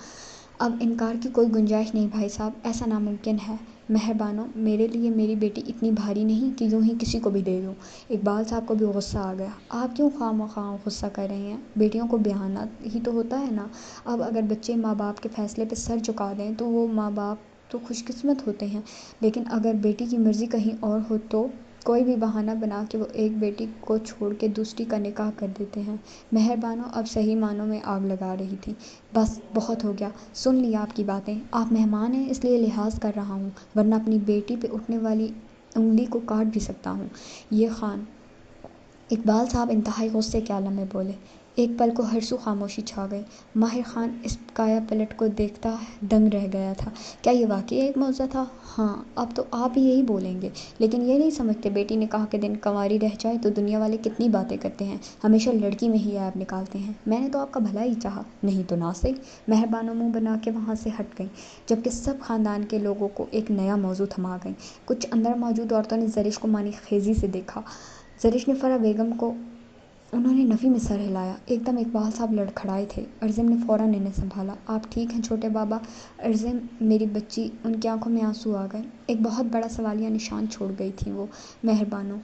اب انکار کی کوئی گنجائش نہیں بھائی صاحب، ایسا ناممکن ہے۔ مہر بانو، میرے لیے میری بیٹی اتنی بھاری نہیں کہ یوں ہی کسی کو بھی دے دوں۔ اقبال صاحب کو بھی غصہ آ گیا۔ آپ کیوں خواہ مخواہ غصہ کر رہی ہیں؟ بیٹیوں کو بیاہنا ہی تو ہوتا ہے نا۔ اب اگر بچے ماں باپ کے فیصلے پہ سر جھکا دیں تو وہ ماں باپ تو خوش قسمت ہوتے ہیں، لیکن اگر بیٹی کی مرضی کہیں اور ہو تو کوئی بھی بہانہ بنا کے وہ ایک بیٹی کو چھوڑ کے دوسری کا نکاح کر دیتے ہیں۔ مہر بانو اب صحیح معنوں میں آگ لگا رہی تھی۔ بس بہت ہو گیا، سن لی آپ کی باتیں۔ آپ مہمان ہیں اس لیے لحاظ کر رہا ہوں، ورنہ اپنی بیٹی پہ اٹھنے والی انگلی کو کاٹ بھی سکتا ہوں۔ یہ خان اقبال صاحب انتہائی غصے کے عالم میں بولے۔ ایک پل کو ہر سو خاموشی چھا گئی۔ ماہر خان اس کایا پلٹ کو دیکھتا دنگ رہ گیا تھا۔ کیا یہ واقعی ایک معجزہ تھا؟ ہاں، اب تو آپ بھی یہی بولیں گے، لیکن یہ نہیں سمجھتے بیٹی نکاح کے دن کنواری رہ جائے تو دنیا والے کتنی باتیں کرتے ہیں، ہمیشہ لڑکی میں ہی عیب نکالتے ہیں۔ میں نے تو آپ کا بھلا ہی چاہا، نہیں تو نہ صحیح۔ مہر بانو منہ بنا کے وہاں سے ہٹ گئیں، جبکہ سب خاندان کے لوگوں کو ایک نیا موضوع تھما گئی۔ کچھ اندر موجود عورتوں نے زرش کو معنی خیزی سے دیکھا۔ زرش نے فرح بیگم کو، انہوں نے نفی میں سر ہلایا۔ ایک دم اقبال صاحب لڑکھڑائے تھے۔ ارزم نے فوراً انہیں سنبھالا۔ آپ ٹھیک ہیں چھوٹے بابا؟ ارزم، میری بچی، ان کی آنکھوں میں آنسو آ گئے۔ ایک بہت بڑا سوالیہ نشان چھوڑ گئی تھی وہ۔ مہر بانو،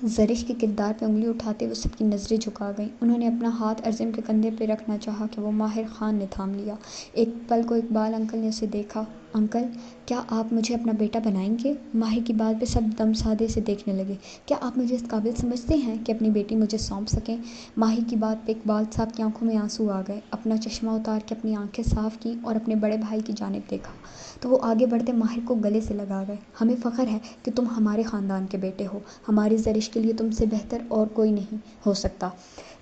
زرش کے کردار پہ انگلی اٹھاتے وہ سب کی نظریں جھکا گئیں۔ انہوں نے اپنا ہاتھ عرضم کے کندھے پہ رکھنا چاہا کہ وہ ماہر خان نے تھام لیا۔ ایک پل کو اقبال انکل نے اسے دیکھا۔ انکل، کیا آپ مجھے اپنا بیٹا بنائیں گے؟ ماہر کی بات پہ سب دم سادے سے دیکھنے لگے۔ کیا آپ مجھے اس قابل سمجھتے ہیں کہ اپنی بیٹی مجھے سونپ سکیں؟ ماہر کی بات پہ اقبال صاحب کی آنکھوں میں آنسو آ گئے۔ اپنا چشمہ اتار کے اپنی آنکھیں صاف کی اور اپنے بڑے بھائی کی جانب دیکھا تو وہ آگے بڑھتے ماہر کو گلے سے لگا گئے۔ ہمیں فخر ہے کہ تم ہمارے خاندان کے بیٹے ہو۔ ہماری زرش کے لیے تم سے بہتر اور کوئی نہیں ہو سکتا۔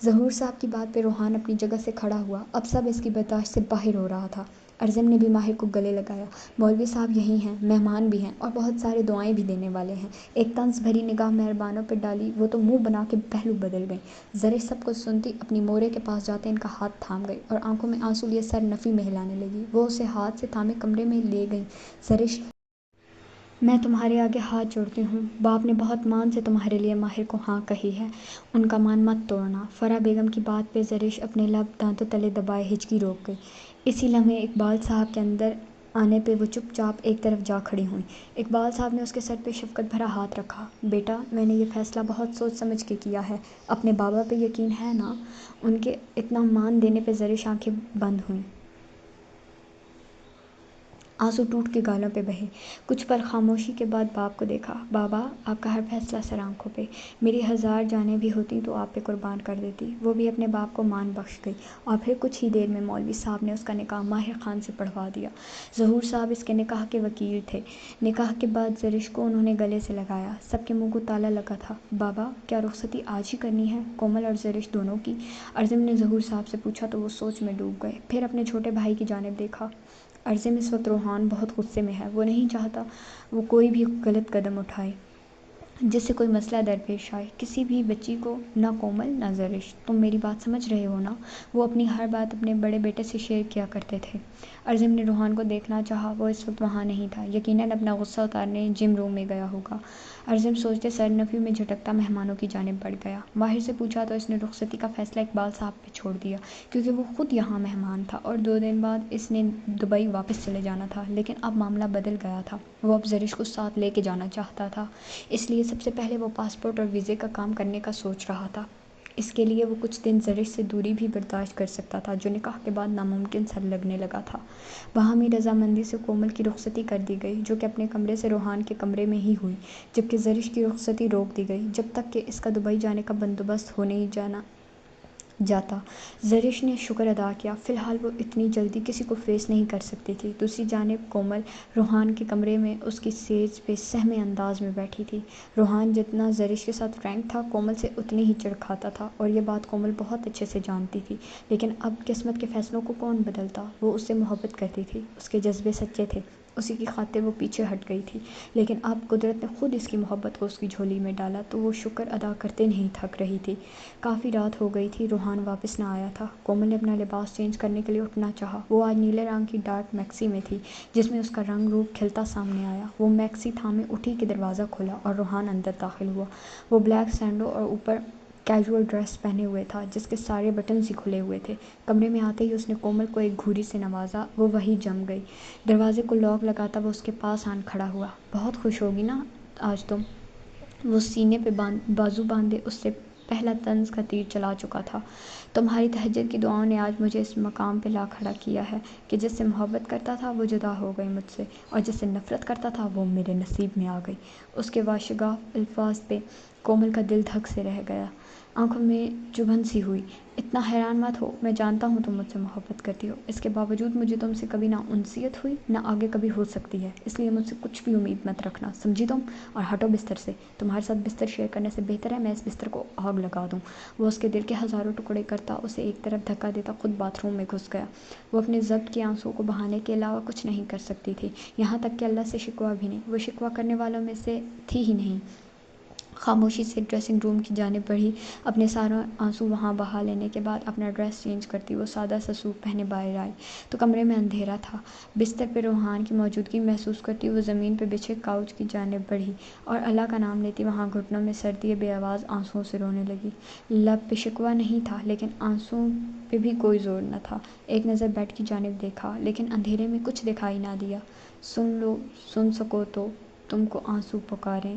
ظہور صاحب کی بات پہ روحان اپنی جگہ سے کھڑا ہوا۔ اب سب اس کی برداشت سے باہر ہو رہا تھا۔ عرضم نے بھی ماہر کو گلے لگایا۔ مولوی صاحب یہی ہیں، مہمان بھی ہیں اور بہت سارے دعائیں بھی دینے والے ہیں۔ ایک طنز بھری نگاہ مہربانوں پہ ڈالی، وہ تو منہ بنا کے پہلو بدل گئیں۔ زرش سب کچھ سنتی اپنی مورے کے پاس جاتے ان کا ہاتھ تھام گئی اور آنکھوں میں آنسو لیے سر نفی میں ہلانے لگی۔ وہ اسے ہاتھ سے تھامے کمرے میں لے گئیں۔ زرش، میں تمہارے آگے ہاتھ جوڑتی ہوں۔ باپ نے بہت مان سے تمہارے لیے ماہر کو ہاں کہی ہے، ان کا مان مت توڑنا۔ فرح بیگم کی بات پہ زرش اپنے لب دانتوں تلے دبائے ہچکی روک گئی۔ اسی لمحے اقبال صاحب کے اندر آنے پہ وہ چپ چاپ ایک طرف جا کھڑی ہوئیں۔ اقبال صاحب نے اس کے سر پہ شفقت بھرا ہاتھ رکھا۔ بیٹا، میں نے یہ فیصلہ بہت سوچ سمجھ کے کیا ہے۔ اپنے بابا پہ یقین ہے نا؟ ان کے اتنا مان دینے پہ زرش آنکھیں بند ہوئیں۔ آنسو ٹوٹ کے گالوں پہ بہے۔ کچھ پل خاموشی کے بعد باپ کو دیکھا۔ بابا، آپ کا ہر فیصلہ سر آنکھوں پہ۔ میری 1000 جانیں بھی ہوتی تو آپ پہ قربان کر دیتی۔ وہ بھی اپنے باپ کو مان بخش گئی اور پھر کچھ ہی دیر میں مولوی صاحب نے اس کا نکاح ماہر خان سے پڑھوا دیا۔ ظہور صاحب اس کے نکاح کے وکیل تھے۔ نکاح کے بعد زرش کو انہوں نے گلے سے لگایا۔ سب کے منہ کو تالا لگا تھا۔ بابا، کیا رخصتی آج ہی کرنی ہے، کومل اور زرش دونوں کی؟ عرضم نے ظہور صاحب سے پوچھا تو وہ سوچ میں ڈوب گئے، پھر اپنے چھوٹے بھائی کی جانب دیکھا۔ عرضم، اس وقت روحان بہت غصے میں ہے۔ وہ نہیں چاہتا وہ کوئی بھی غلط قدم اٹھائے جس سے کوئی مسئلہ درپیش آئے کسی بھی بچی کو، نہ کومل نہ زرش۔ تم میری بات سمجھ رہے ہو نا؟ وہ اپنی ہر بات اپنے بڑے بیٹے سے شیئر کیا کرتے تھے۔ عرضم نے روحان کو دیکھنا چاہا، وہ اس وقت وہاں نہیں تھا، یقیناً اپنا غصہ اتارنے جم روم میں گیا ہوگا۔ عرضم سوچتے سر نفی میں جھٹکتا مہمانوں کی جانب بڑھ گیا۔ ماہر سے پوچھا تو اس نے رخصتی کا فیصلہ اقبال صاحب پہ چھوڑ دیا، کیونکہ وہ خود یہاں مہمان تھا اور 2 دن بعد اس نے دبئی واپس چلے جانا تھا۔ لیکن اب معاملہ بدل گیا تھا، وہ اب زرش کو ساتھ لے کے جانا چاہتا تھا، اس لیے سب سے پہلے وہ پاسپورٹ اور ویزے کا کام کرنے کا سوچ رہا تھا۔ اس کے لیے وہ کچھ دن زرش سے دوری بھی برداشت کر سکتا تھا، جو نکاح کے بعد ناممکن سا لگنے لگا تھا۔ باہمی رضامندی سے کومل کی رخصتی کر دی گئی، جو کہ اپنے کمرے سے روحان کے کمرے میں ہی ہوئی، جبکہ زرش کی رخصتی روک دی گئی جب تک کہ اس کا دبئی جانے کا بندوبست ہو نہیں جاتا۔ زرش نے شکر ادا کیا، فی الحال وہ اتنی جلدی کسی کو فیس نہیں کر سکتی تھی۔ دوسری جانب کومل روحان کے کمرے میں اس کی سیج پہ سہمے انداز میں بیٹھی تھی۔ روحان جتنا زرش کے ساتھ فرینک تھا، کومل سے اتنی ہی چڑ کھاتا تھا اور یہ بات کومل بہت اچھے سے جانتی تھی۔ لیکن اب قسمت کے فیصلوں کو کون بدلتا؟ وہ اس سے محبت کرتی تھی، اس کے جذبے سچے تھے، اسی کی خاطر وہ پیچھے ہٹ گئی تھی۔ لیکن اب قدرت نے خود اس کی محبت کو اس کی جھولی میں ڈالا تو وہ شکر ادا کرتے نہیں تھک رہی تھی۔ کافی رات ہو گئی تھی، روحان واپس نہ آیا تھا۔ کومل نے اپنا لباس چینج کرنے کے لیے اٹھنا چاہا۔ وہ آج نیلے رنگ کی ڈارک میکسی میں تھی، جس میں اس کا رنگ روپ کھلتا سامنے آیا۔ وہ میکسی تھامے اٹھی کہ دروازہ کھلا اور روحان اندر داخل ہوا۔ وہ بلیک سینڈو اور اوپر کیجول ڈریس پہنے ہوئے تھا، جس کے سارے بٹنز ہی کھلے ہوئے تھے۔ کمرے میں آتے ہی اس نے کومل کو ایک گھوری سے نوازا، وہ وہیں جم گئی۔ دروازے کو لاک لگاتا وہ اس کے پاس آن کھڑا ہوا۔ بہت خوش ہوگی نا آج تم؟ وہ سینے پہ بازو باندھے اس سے پہلا طنز کا تیر چلا چکا تھا۔ تمہاری تہجد کی دعاؤں نے آج مجھے اس مقام پہ لا کھڑا کیا ہے کہ جس سے محبت کرتا تھا وہ جدا ہو گئی مجھ سے، اور جس سے نفرت کرتا تھا وہ میرے نصیب میں آ گئی۔ اس کے واشگاف الفاظ پہ کومل کا دل دھک سے رہ گیا، آنکھوں میں چبھن سی ہوئی۔ اتنا حیران مت ہو، میں جانتا ہوں تم مجھ سے محبت کرتی ہو، اس کے باوجود مجھے تم سے کبھی نہ انسیت ہوئی نہ آگے کبھی ہو سکتی ہے، اس لیے مجھ سے کچھ بھی امید مت رکھنا، سمجھی تم؟ اور ہٹو بستر سے، تمہارے ساتھ بستر شیئر کرنے سے بہتر ہے میں اس بستر کو آگ لگا دوں۔ وہ اس کے دل کے ہزاروں ٹکڑے کرتا اسے ایک طرف دھکا دیتا خود باتھ روم میں گھس گیا۔ وہ اپنے ضبط کے آنسوؤں کو بہانے کے علاوہ کچھ نہیں کر سکتی تھی، یہاں تک کہ اللہ سے شکوہ بھی نہیں، وہ شکوہ کرنے والوں میں سے تھی ہی نہیں۔ خاموشی سے ڈریسنگ روم کی جانب بڑھی، اپنے سارے آنسو وہاں بہا لینے کے بعد اپنا ڈریس چینج کرتی وہ سادہ سا سوٹ پہنے باہر آئی تو کمرے میں اندھیرا تھا۔ بستر پہ روحان کی موجودگی محسوس کرتی وہ زمین پہ بچھے کاؤچ کی جانب بڑھی اور اللہ کا نام لیتی وہاں گھٹنوں میں سر دیے بے آواز آنسوؤں سے رونے لگی۔ لب پہ شکوہ نہیں تھا، لیکن آنسوؤں پہ بھی کوئی زور نہ تھا۔ ایک نظر بیڈ کی جانب دیکھا، لیکن اندھیرے میں کچھ دکھائی نہ دیا۔ سن لو، سن سکو تو تم کو آنسو پکاریں۔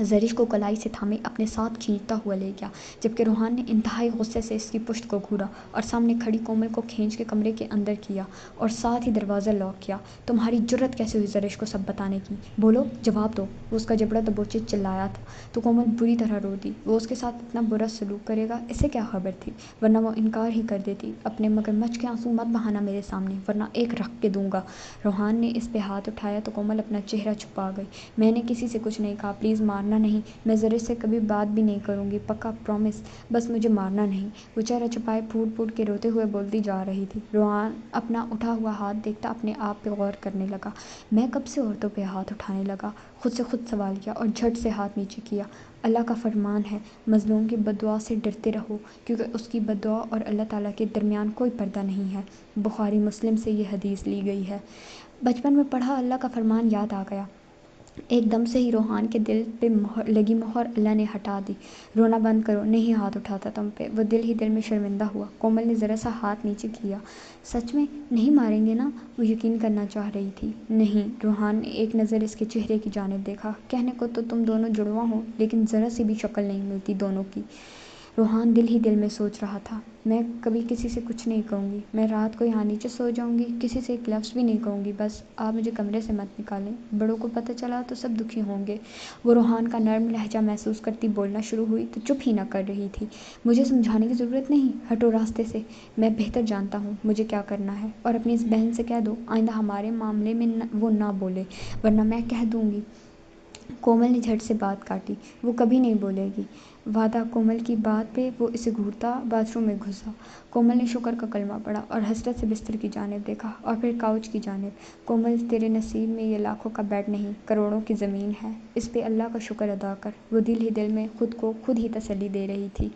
زرش کو کلائی سے تھامے اپنے ساتھ کھینچتا ہوا لے گیا، جبکہ روحان نے انتہائی غصے سے اس کی پشت کو گھورا اور سامنے کھڑی کومل کو کھینچ کے کمرے کے اندر کیا اور ساتھ ہی دروازہ لاک کیا۔ تمہاری جرأت کیسے ہوئی زرش کو سب بتانے کی؟ بولو، جواب دو! وہ اس کا جبڑا دبوچے چلایا تھا تو کومل بری طرح رو دی۔ وہ اس کے ساتھ اتنا برا سلوک کرے گا، اسے کیا خبر تھی؟ ورنہ وہ انکار ہی کر دیتی۔ اپنے مگرمچھ کے آنسو مت بہانا میرے سامنے، ورنہ ایک رکھ کے دوں گا۔ روحان نے اس پہ ہاتھ اٹھایا تو کومل اپنا چہرہ چھپا گئی۔ میں نے کسی سے کچھ نہیں کہا، پلیز مارنا نہیں۔ میں زرش سے کبھی بات بھی نہیں کروں گی، پکا پرامس، بس مجھے مارنا نہیں۔ وہ چہرہ چھپائے پھوٹ پھوٹ کے روتے ہوئے بولتی جا رہی تھی۔ روحان اپنا اٹھا ہوا ہاتھ دیکھتا اپنے آپ پہ غور کرنے لگا۔ میں کب سے عورتوں پہ ہاتھ اٹھانے لگا؟ خود سے خود سوال کیا اور جھٹ سے ہاتھ نیچے کیا۔ اللہ کا فرمان ہے، مظلوم کی بد دعا سے ڈرتے رہو، کیونکہ اس کی بد دعا اور اللہ تعالیٰ کے درمیان کوئی پردہ نہیں ہے۔ بخاری مسلم سے یہ حدیث لی گئی ہے۔ بچپن میں پڑھا اللہ کا فرمان یاد آ گیا۔ ایک دم سے ہی روحان کے دل پہ لگی مہر اللہ نے ہٹا دی۔ رونا بند کرو، نہیں ہاتھ اٹھاتا تم پہ۔ وہ دل ہی دل میں شرمندہ ہوا۔ کومل نے ذرا سا ہاتھ نیچے کیا۔ سچ میں نہیں ماریں گے نا؟ وہ یقین کرنا چاہ رہی تھی۔ نہیں۔ روحان نے ایک نظر اس کے چہرے کی جانب دیکھا۔ کہنے کو تو تم دونوں جڑواں ہو، لیکن ذرا سی بھی شکل نہیں ملتی دونوں کی۔ روحان دل ہی دل میں سوچ رہا تھا، میں کبھی کسی سے کچھ نہیں کہوں گی، میں رات کو یہاں نیچے سو جاؤں گی، کسی سے ایک لفظ بھی نہیں کہوں گی، بس آپ مجھے کمرے سے مت نکالیں، بڑوں کو پتہ چلا تو سب دکھی ہوں گے۔ وہ روحان کا نرم لہجہ محسوس کرتی بولنا شروع ہوئی تو چپ ہی نہ کر رہی تھی۔ مجھے سمجھانے کی ضرورت نہیں، ہٹو راستے سے، میں بہتر جانتا ہوں مجھے کیا کرنا ہے، اور اپنی اس بہن سے کہہ دو آئندہ ہمارے معاملے میں وہ نہ بولے، ورنہ میں کہہ دوں گی۔ کومل نے جھٹ سے بات کاٹی۔ وہ کبھی نہیں بولے گی، وعدہ۔ کومل کی بات پہ وہ اسے گھورتا باتھ روم میں گھسا۔ کومل نے شکر کا کلمہ پڑھا اور حسرت سے بستر کی جانب دیکھا اور پھر کاؤچ کی جانب۔ کومل، تیرے نصیب میں یہ لاکھوں کا بیڈ نہیں، کروڑوں کی زمین ہے، اس پہ اللہ کا شکر ادا کر۔ وہ دل ہی دل میں خود کو خود ہی تسلی دے رہی تھی۔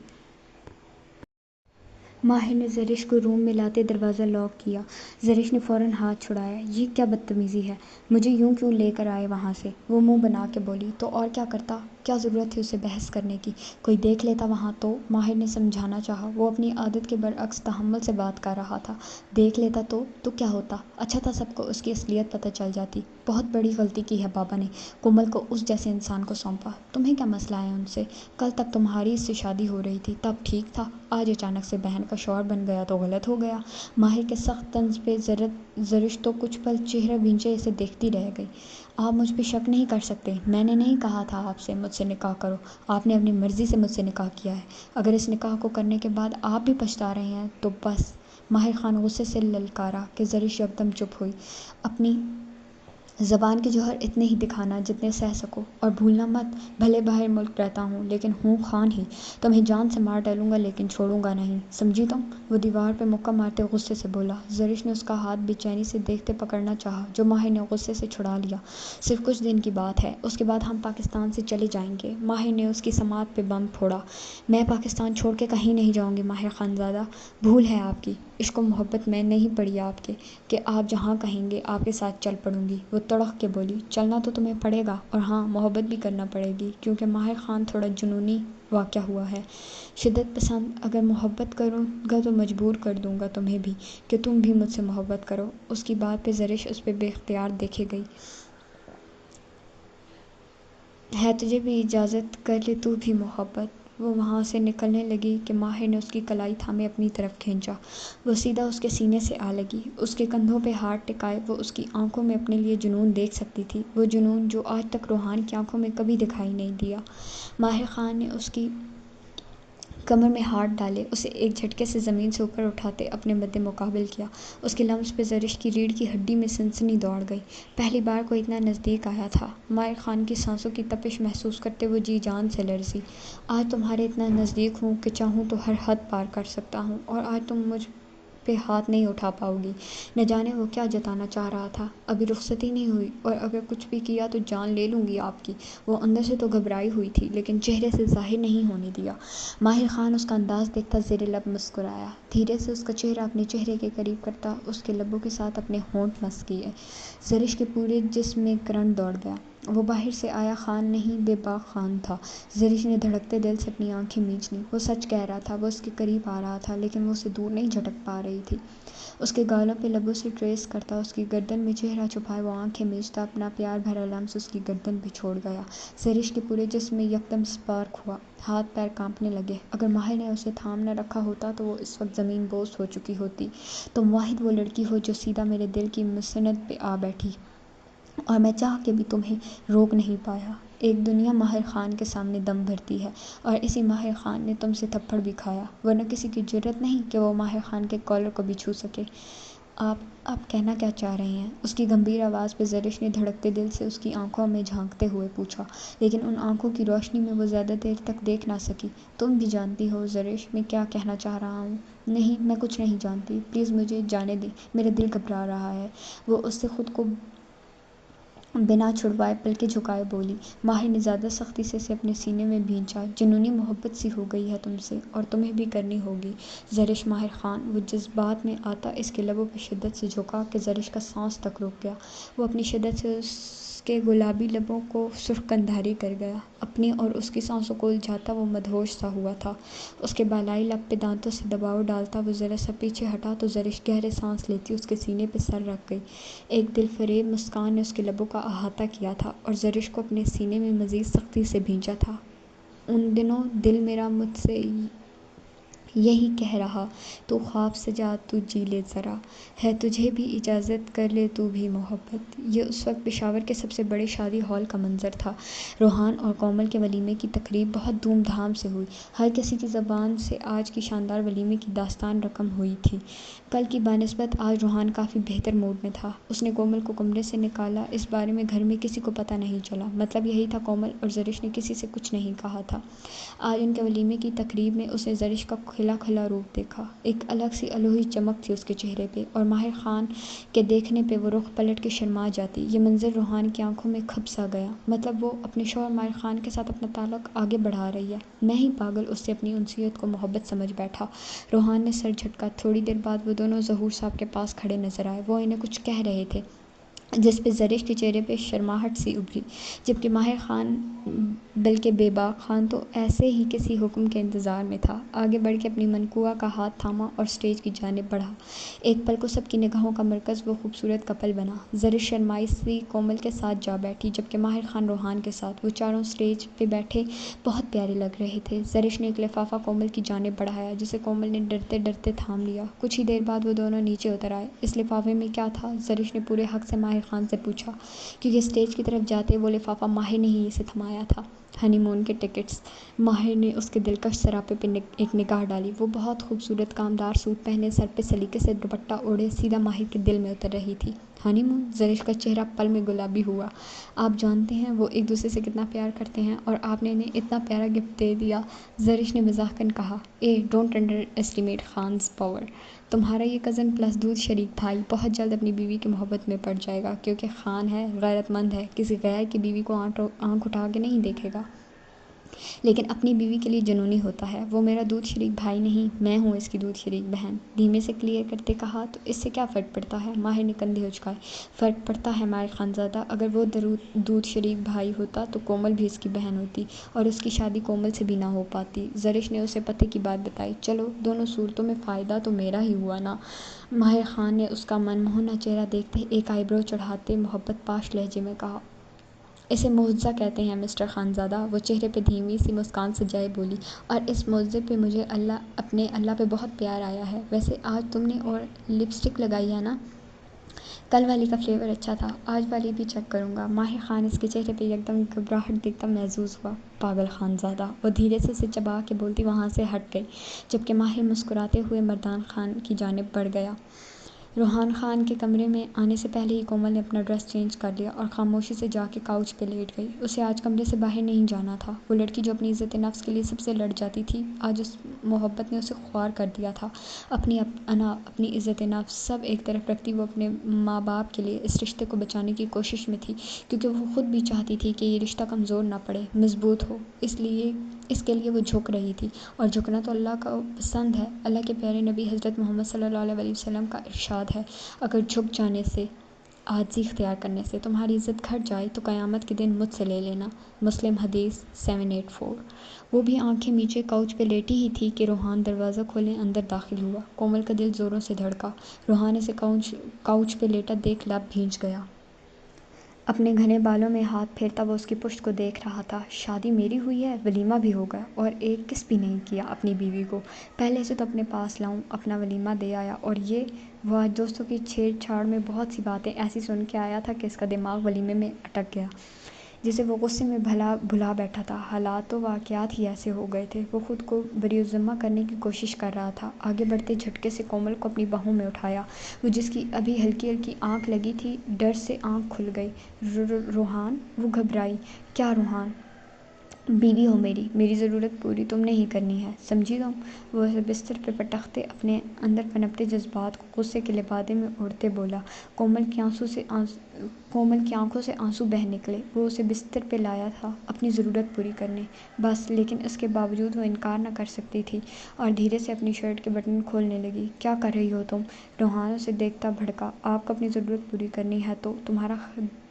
ماہر نے زرش کو روم میں لاتے دروازہ لاک کیا۔ زرش نے فوراً ہاتھ چھڑایا۔ یہ کیا بدتمیزی ہے، مجھے یوں کیوں لے کر آئے وہاں سے؟ وہ منہ بنا کے بولی۔ تو اور کیا کرتا، کیا ضرورت تھی اسے بحث کرنے کی؟ کوئی دیکھ لیتا وہاں تو؟ ماہر نے سمجھانا چاہا۔ وہ اپنی عادت کے برعکس تحمل سے بات کر رہا تھا۔ دیکھ لیتا تو کیا ہوتا؟ اچھا تھا سب کو اس کی اصلیت پتہ چل جاتی۔ بہت بڑی غلطی کی ہے بابا نے، کومل کو اس جیسے انسان کو سونپا۔ تمہیں کیا مسئلہ ہے ان سے؟ کل تک تمہاری اس سے شادی ہو رہی تھی، تب ٹھیک تھا، آج اچانک سے بہن کا شوہر بن گیا تو غلط ہو گیا۔ ماہر کے سخت طنز پہ زرش تو کچھ پل چہرہ بھینچے اسے دیکھتی رہ گئی۔ آپ مجھ پہ شک نہیں کر سکتے، میں نے نہیں کہا تھا آپ سے مجھ سے نکاح کرو، آپ نے اپنی مرضی سے مجھ سے نکاح کیا ہے۔ اگر اس نکاح کو کرنے کے بعد آپ بھی پچھتا رہے ہیں تو بس۔ ماہر خان غصے سے للکارا کہ زرش یکدم چپ ہوئی۔ اپنی زبان کے جوہر اتنے ہی دکھانا جتنے سہ سکو، اور بھولنا مت، بھلے باہر ملک رہتا ہوں لیکن ہوں خان ہی، تمہیں جان سے مار ڈالوں گا لیکن چھوڑوں گا نہیں، سمجھی تم؟ وہ دیوار پہ مکہ مارتے غصے سے بولا۔ زرش نے اس کا ہاتھ بے چینی سے دیکھتے پکڑنا چاہا جو ماہر نے غصے سے چھڑا لیا۔ صرف کچھ دن کی بات ہے، اس کے بعد ہم پاکستان سے چلے جائیں گے۔ ماہر نے اس کی سماعت پہ بم پھوڑا۔ میں پاکستان چھوڑ کے کہیں نہیں جاؤں گی ماہر خانزادہ، بھول ہے آپ کی، عشق و محبت میں نہیں پڑی آپ کے کہ آپ جہاں کہیں گے آپ کے ساتھ چل پڑوں گی۔ وہ تڑق کے بولی۔ چلنا تو تمہیں پڑے گا، اور ہاں محبت بھی کرنا پڑے گی، کیونکہ ماہر خان تھوڑا جنونی واقعہ ہوا ہے، شدت پسند، اگر محبت کروں گا تو مجبور کر دوں گا تمہیں بھی کہ تم بھی مجھ سے محبت کرو۔ اس کی بات پہ زرش اس پہ بے اختیار دیکھے گئی۔ ہے تجھے بھی اجازت، کر لے تو بھی محبت۔ وہ وہاں سے نکلنے لگی کہ ماہر نے اس کی کلائی تھامے اپنی طرف کھینچا۔ وہ سیدھا اس کے سینے سے آ لگی، اس کے کندھوں پہ ہاتھ ٹکائے وہ اس کی آنکھوں میں اپنے لیے جنون دیکھ سکتی تھی، وہ جنون جو آج تک روحان کی آنکھوں میں کبھی دکھائی نہیں دیا۔ ماہر خان نے اس کی کمر میں ہاتھ ڈالے، اسے ایک جھٹکے سے زمین سے اوپر اٹھاتے اپنے مد مقابل کیا۔ اس کے لمس پہ زرش کی ریڑھ کی ہڈی میں سنسنی دوڑ گئی۔ پہلی بار کوئی اتنا نزدیک آیا تھا۔ ماہر خان کی سانسوں کی تپش محسوس کرتے وہ جی جان سے لرزی۔ آج تمہارے اتنا نزدیک ہوں کہ چاہوں تو ہر حد پار کر سکتا ہوں، اور آج تم مجھ پہ ہاتھ نہیں اٹھا پاؤ گی۔ نہ جانے وہ کیا جتانا چاہ رہا تھا، ابھی رخصتی نہیں ہوئی، اور اگر کچھ بھی کیا تو جان لے لوں گی آپ کی۔ وہ اندر سے تو گھبرائی ہوئی تھی لیکن چہرے سے ظاہر نہیں ہونے دیا۔ ماہر خان اس کا انداز دیکھتا زیر لب مسکرایا، دھیرے سے اس کا چہرہ اپنے چہرے کے قریب کرتا اس کے لبوں کے ساتھ اپنے ہونٹ مس کیے۔ زرش کے پورے جسم میں کرنٹ دوڑ گیا۔ وہ باہر سے آیا خان نہیں، بے باک خان تھا۔ زرش نے دھڑکتے دل سے اپنی آنکھیں مینچ لیں۔ وہ سچ کہہ رہا تھا، وہ اس کے قریب آ رہا تھا لیکن وہ اسے دور نہیں جھٹک پا رہی تھی۔ اس کے گالوں پہ لبوں سے ٹریس کرتا، اس کی گردن میں چہرہ چھپائے وہ آنکھیں میچتا، اپنا پیار بھرا لمس اس کی گردن پہ چھوڑ گیا۔ زرش کے پورے جسم میں یکدم سپارک ہوا، ہاتھ پیر کانپنے لگے۔ اگر ماہر نے اسے تھام نہ رکھا ہوتا تو وہ اس وقت زمین بوس ہو چکی ہوتی۔ تم واحد وہ لڑکی ہو جو سیدھا میرے دل کی مسند پہ آ بیٹھی، اور میں چاہ کے بھی تمہیں روک نہیں پایا۔ ایک دنیا ماہر خان کے سامنے دم بھرتی ہے، اور اسی ماہر خان نے تم سے تھپڑ بھی کھایا، ورنہ کسی کی جرأت نہیں کہ وہ ماہر خان کے کالر کو بھی چھو سکے۔ آپ کہنا کیا چاہ رہے ہیں؟ اس کی گمبھیر آواز پہ زرش نے دھڑکتے دل سے اس کی آنکھوں میں جھانکتے ہوئے پوچھا، لیکن ان آنکھوں کی روشنی میں وہ زیادہ دیر تک دیکھ نہ سکی۔ تم بھی جانتی ہو زرش میں کیا کہنا چاہ رہا ہوں؟ نہیں، میں کچھ نہیں جانتی، پلیز مجھے جانے دیں، میرا دل گھبرا رہا ہے، وہ اس سے خود کو بنا چھڑوائے پلکیں جھکائے بولی۔ ماہر نے زیادہ سختی سے اسے اپنے سینے میں بھینچا۔ جنونی محبت سی ہو گئی ہے تم سے، اور تمہیں بھی کرنی ہوگی زرش ماہر خان۔ وہ جذبات میں آتا اس کے لبوں پہ شدت سے جھکا کہ زرش کا سانس تک رک گیا۔ وہ اپنی شدت سے اس کے گلابی لبوں کو سرخ قندھاری کر گیا۔ اپنی اور اس کی سانسوں کو الجھاتا وہ مدہوش سا ہوا تھا۔ اس کے بالائی لب پہ دانتوں سے دباؤ ڈالتا وہ ذرا سا پیچھے ہٹا تو زرش گہرے سانس لیتی اس کے سینے پہ سر رکھ گئی۔ ایک دل فریب مسکان نے اس کے لبوں کا احاطہ کیا تھا اور زرش کو اپنے سینے میں مزید سختی سے بھینچا تھا۔ ان دنوں دل میرا مجھ سے یہی کہہ رہا، تو خواب سجا، تو جی لے ذرا، ہے تجھے بھی اجازت، کر لے تو بھی محبت۔ یہ اس وقت پشاور کے سب سے بڑے شادی ہال کا منظر تھا۔ روحان اور کومل کے ولیمے کی تقریب بہت دھوم دھام سے ہوئی۔ ہر کسی کی زبان سے آج کی شاندار ولیمے کی داستان رقم ہوئی تھی۔ کل کی بنسبت آج روحان کافی بہتر موڈ میں تھا۔ اس نے کومل کو کمرے سے نکالا، اس بارے میں گھر میں کسی کو پتہ نہیں چلا۔ مطلب یہی تھا کومل اور زرش نے کسی سے کچھ نہیں کہا تھا۔ آج ان کے ولیمے کی تقریب میں اس نے زرش کا کھلا کھلا روپ دیکھا۔ ایک الگ سی الوہی چمک تھی اس کے چہرے پہ، اور ماہر خان کے دیکھنے پہ وہ رخ پلٹ کے شرما جاتی۔ یہ منظر روحان کی آنکھوں میں کھپ سا گیا۔ مطلب وہ اپنے شوہر ماہر خان کے ساتھ اپنا تعلق آگے بڑھا رہی ہے۔ میں ہی پاگل اس سے اپنی انسیت کو محبت سمجھ بیٹھا۔ روحان نے سر جھٹکا۔ تھوڑی دیر بعد وہ دونوں ظہور صاحب کے پاس کھڑے نظر آئے۔ وہ انہیں کچھ کہہ رہے تھے جس پہ زرش کے چہرے پہ شرماہٹ سی ابھری، جبکہ ماہر خان بلکہ بے باک خان تو ایسے ہی کسی حکم کے انتظار میں تھا۔ آگے بڑھ کے اپنی منکوہ کا ہاتھ تھاما اور اسٹیج کی جانب بڑھا۔ ایک پل کو سب کی نگاہوں کا مرکز وہ خوبصورت کپل بنا۔ زرش شرمائی سی کومل کے ساتھ جا بیٹھی، جبکہ ماہر خان روحان کے ساتھ۔ وہ چاروں اسٹیج پہ بیٹھے بہت پیارے لگ رہے تھے۔ زرش نے ایک لفافہ کومل کی جانب بڑھایا، جسے کومل نے ڈرتے ڈرتے تھام لیا۔ کچھ ہی دیر بعد وہ دونوں نیچے اتر آئے۔ اس لفافے میں کیا تھا؟ زرش نے پورے حق سے ماہر خان سے پوچھا، کیونکہ اسٹیج کی طرف جاتے وہ لفافہ ماہر نے ہی اسے تھمایا تھا۔ ہنی مون کے ٹکٹس۔ ماہر نے اس کے دلکش سراپے پہ ایک نگاہ ڈالی۔ وہ بہت خوبصورت کامدار سوٹ پہنے، سر پہ سلیقے سے دوپٹہ اوڑھے سیدھا ماہر کے دل میں اتر رہی تھی۔ ہنی مون؟ زرش کا چہرہ پل میں گلابی ہوا۔ آپ جانتے ہیں وہ ایک دوسرے سے کتنا پیار کرتے ہیں، اور آپ نے انہیں اتنا پیارا گفٹ دے دیا، زرش نے مزاحکن کہا۔ Don't under estimate خانز power. تمہارا یہ کزن پلس دودھ شریک بھائی بہت جلد اپنی بیوی کی محبت میں پڑ جائے گا، کیونکہ خان ہے، غیرت مند ہے، کسی غیر کی بیوی کو آنکھ اٹھا کے نہیں دیکھے گا، لیکن اپنی بیوی کے لیے جنونی ہوتا ہے۔ وہ میرا دودھ شریک بھائی نہیں، میں ہوں اس کی دودھ شریک بہن، دھیمے سے کلیئر کرتے کہا۔ تو اس سے کیا فرق پڑتا ہے؟ ماہر نے کندھے اچکائے۔ فرق پڑتا ہے ماہر خانزادہ، اگر وہ دودھ شریک بھائی ہوتا تو کومل بھی اس کی بہن ہوتی، اور اس کی شادی کومل سے بھی نہ ہو پاتی۔ زرش نے اسے پتے کی بات بتائی۔ چلو، دونوں صورتوں میں فائدہ تو میرا ہی ہوا نا؟ ماہر خان نے اس کا من موہنا چہرہ دیکھتے ایک آئی برو چڑھاتے محبت پاش لہجے میں کہا۔ اسے معجزہ کہتے ہیں مسٹر خانزادہ۔ وہ چہرے پہ دھیمی سی مسکان سجائے بولی، اور اس معجزے پہ مجھے اپنے اللہ پہ بہت پیار آیا ہے۔ ویسے آج تم نے اور لپسٹک لگائی ہے نا؟ کل والی کا فلیور اچھا تھا، آج والی بھی چیک کروں گا۔ ماہر خان اس کے چہرے پہ یکدم گھبراہٹ دیکھتا محظوظ ہوا۔ پاگل خانزادہ، وہ دھیرے سے اسے چبا کے بولتی وہاں سے ہٹ گئی، جبکہ ماہر مسکراتے ہوئے مردان خان کی جانب بڑھ گیا۔ روحان خان کے کمرے میں آنے سے پہلے ہی کومل نے اپنا ڈریس چینج کر لیا اور خاموشی سے جا کے کاؤچ پہ لیٹ گئی۔ اسے آج کمرے سے باہر نہیں جانا تھا۔ وہ لڑکی جو اپنی عزت نفس کے لیے سب سے لڑ جاتی تھی، آج اس محبت نے اسے خوار کر دیا تھا۔ اپنی انا، اپنی عزت نفس سب ایک طرف رکھتی وہ اپنے ماں باپ کے لیے اس رشتے کو بچانے کی کوشش میں تھی، کیونکہ وہ خود بھی چاہتی تھی کہ یہ رشتہ کمزور نہ پڑے، مضبوط ہو۔ اس کے لیے وہ جھک رہی تھی، اور جھکنا تو اللہ کو پسند ہے۔ اللہ کے پیارے نبی حضرت محمد صلی اللہ علیہ وسلم کا ارشاد ہے، اگر جھک جانے سے عاجزی اختیار کرنے سے تمہاری عزت گھٹ جائے تو قیامت کے دن مجھ سے لے لینا۔ مسلم حدیث 784۔ وہ بھی آنکھیں میچے کاؤچ پہ لیٹی ہی تھی کہ روحان دروازہ کھولے اندر داخل ہوا۔ کومل کا دل زوروں سے دھڑکا۔ روحان اسے کاؤچ پہ لیٹا دیکھ لب بھیج گیا۔ اپنے گھنے بالوں میں ہاتھ پھیرتا وہ اس کی پشت کو دیکھ رہا تھا۔ شادی میری ہوئی ہے، ولیمہ بھی ہوگا، اور ایک کس بھی نہیں کیا اپنی بیوی کو۔ پہلے سے تو اپنے پاس لاؤں، اپنا ولیمہ دے آیا، اور یہ وہ آج دوستوں کی چھیڑ چھاڑ میں بہت سی باتیں ایسی سن کے آیا تھا کہ اس کا دماغ ولیمے میں اٹک گیا جسے وہ غصے میں بھلا بیٹھا تھا۔ حالات و واقعات ہی ایسے ہو گئے تھے۔ وہ خود کو بریالذمہ کرنے کی کوشش کر رہا تھا۔ آگے بڑھتے جھٹکے سے کومل کو اپنی باہوں میں اٹھایا۔ وہ جس کی ابھی ہلکی ہلکی آنکھ لگی تھی، ڈر سے آنکھ کھل گئی۔ روحان، وہ گھبرائی۔ کیا روحان؟ بیوی ہو میری ضرورت پوری تم نے ہی کرنی ہے، سمجھی تم؟ وہ اسے بستر پہ پٹکتے اپنے اندر پنپتے جذبات کو غصے کے لبادے میں اڑتے بولا۔ کومل کی آنکھوں سے آنسو بہہ نکلے۔ وہ اسے بستر پہ لایا تھا اپنی ضرورت پوری کرنے، بس، لیکن اس کے باوجود وہ انکار نہ کر سکتی تھی، اور دھیرے سے اپنی شرٹ کے بٹن کھولنے لگی۔ کیا کر رہی ہو تم؟ روحان اسے دیکھتا بھڑکا۔ آپ کو اپنی ضرورت پوری کرنی ہے تو تمہارا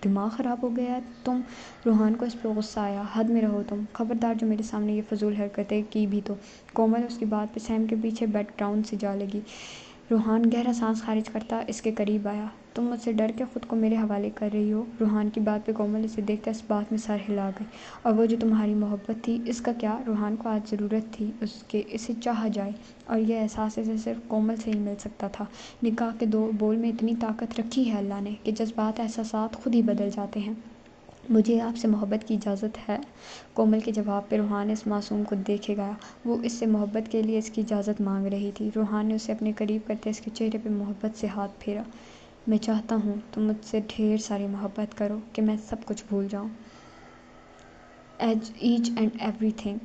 دماغ خراب ہو گیا ہے تم؟ روحان کو اس پہ غصہ آیا۔ حد میں رہو تم، خبردار جو میرے سامنے یہ فضول حرکتیں کی بھی تو۔ کومل اس کی بات پہ سہم کے پیچھے بیک گراؤنڈ سے جا لگی۔ روحان گہرا سانس خارج کرتا اس کے قریب آیا۔ تم مجھ سے ڈر کے خود کو میرے حوالے کر رہی ہو؟ روحان کی بات پہ کومل اسے دیکھتا اس بات میں سر ہلا گئی۔ اور وہ جو تمہاری محبت تھی، اس کا کیا؟ روحان کو آج ضرورت تھی اسے چاہا جائے، اور یہ احساس اسے صرف کومل سے ہی مل سکتا تھا۔ نکاح کے بول میں اتنی طاقت رکھی ہے اللہ نے کہ جذبات احساسات خود ہی بدل جاتے ہیں۔ مجھے آپ سے محبت کی اجازت ہے؟ کومل کے جواب پہ روحان اس معصوم کو دیکھے گیا۔ وہ اس سے محبت کے لیے اس کی اجازت مانگ رہی تھی۔ روحان نے اسے اپنے قریب کرتے اس کے چہرے پہ محبت سے ہاتھ پھیرا۔ میں چاہتا ہوں تم مجھ سے ڈھیر ساری محبت کرو کہ میں سب کچھ بھول جاؤں۔ H and every thing,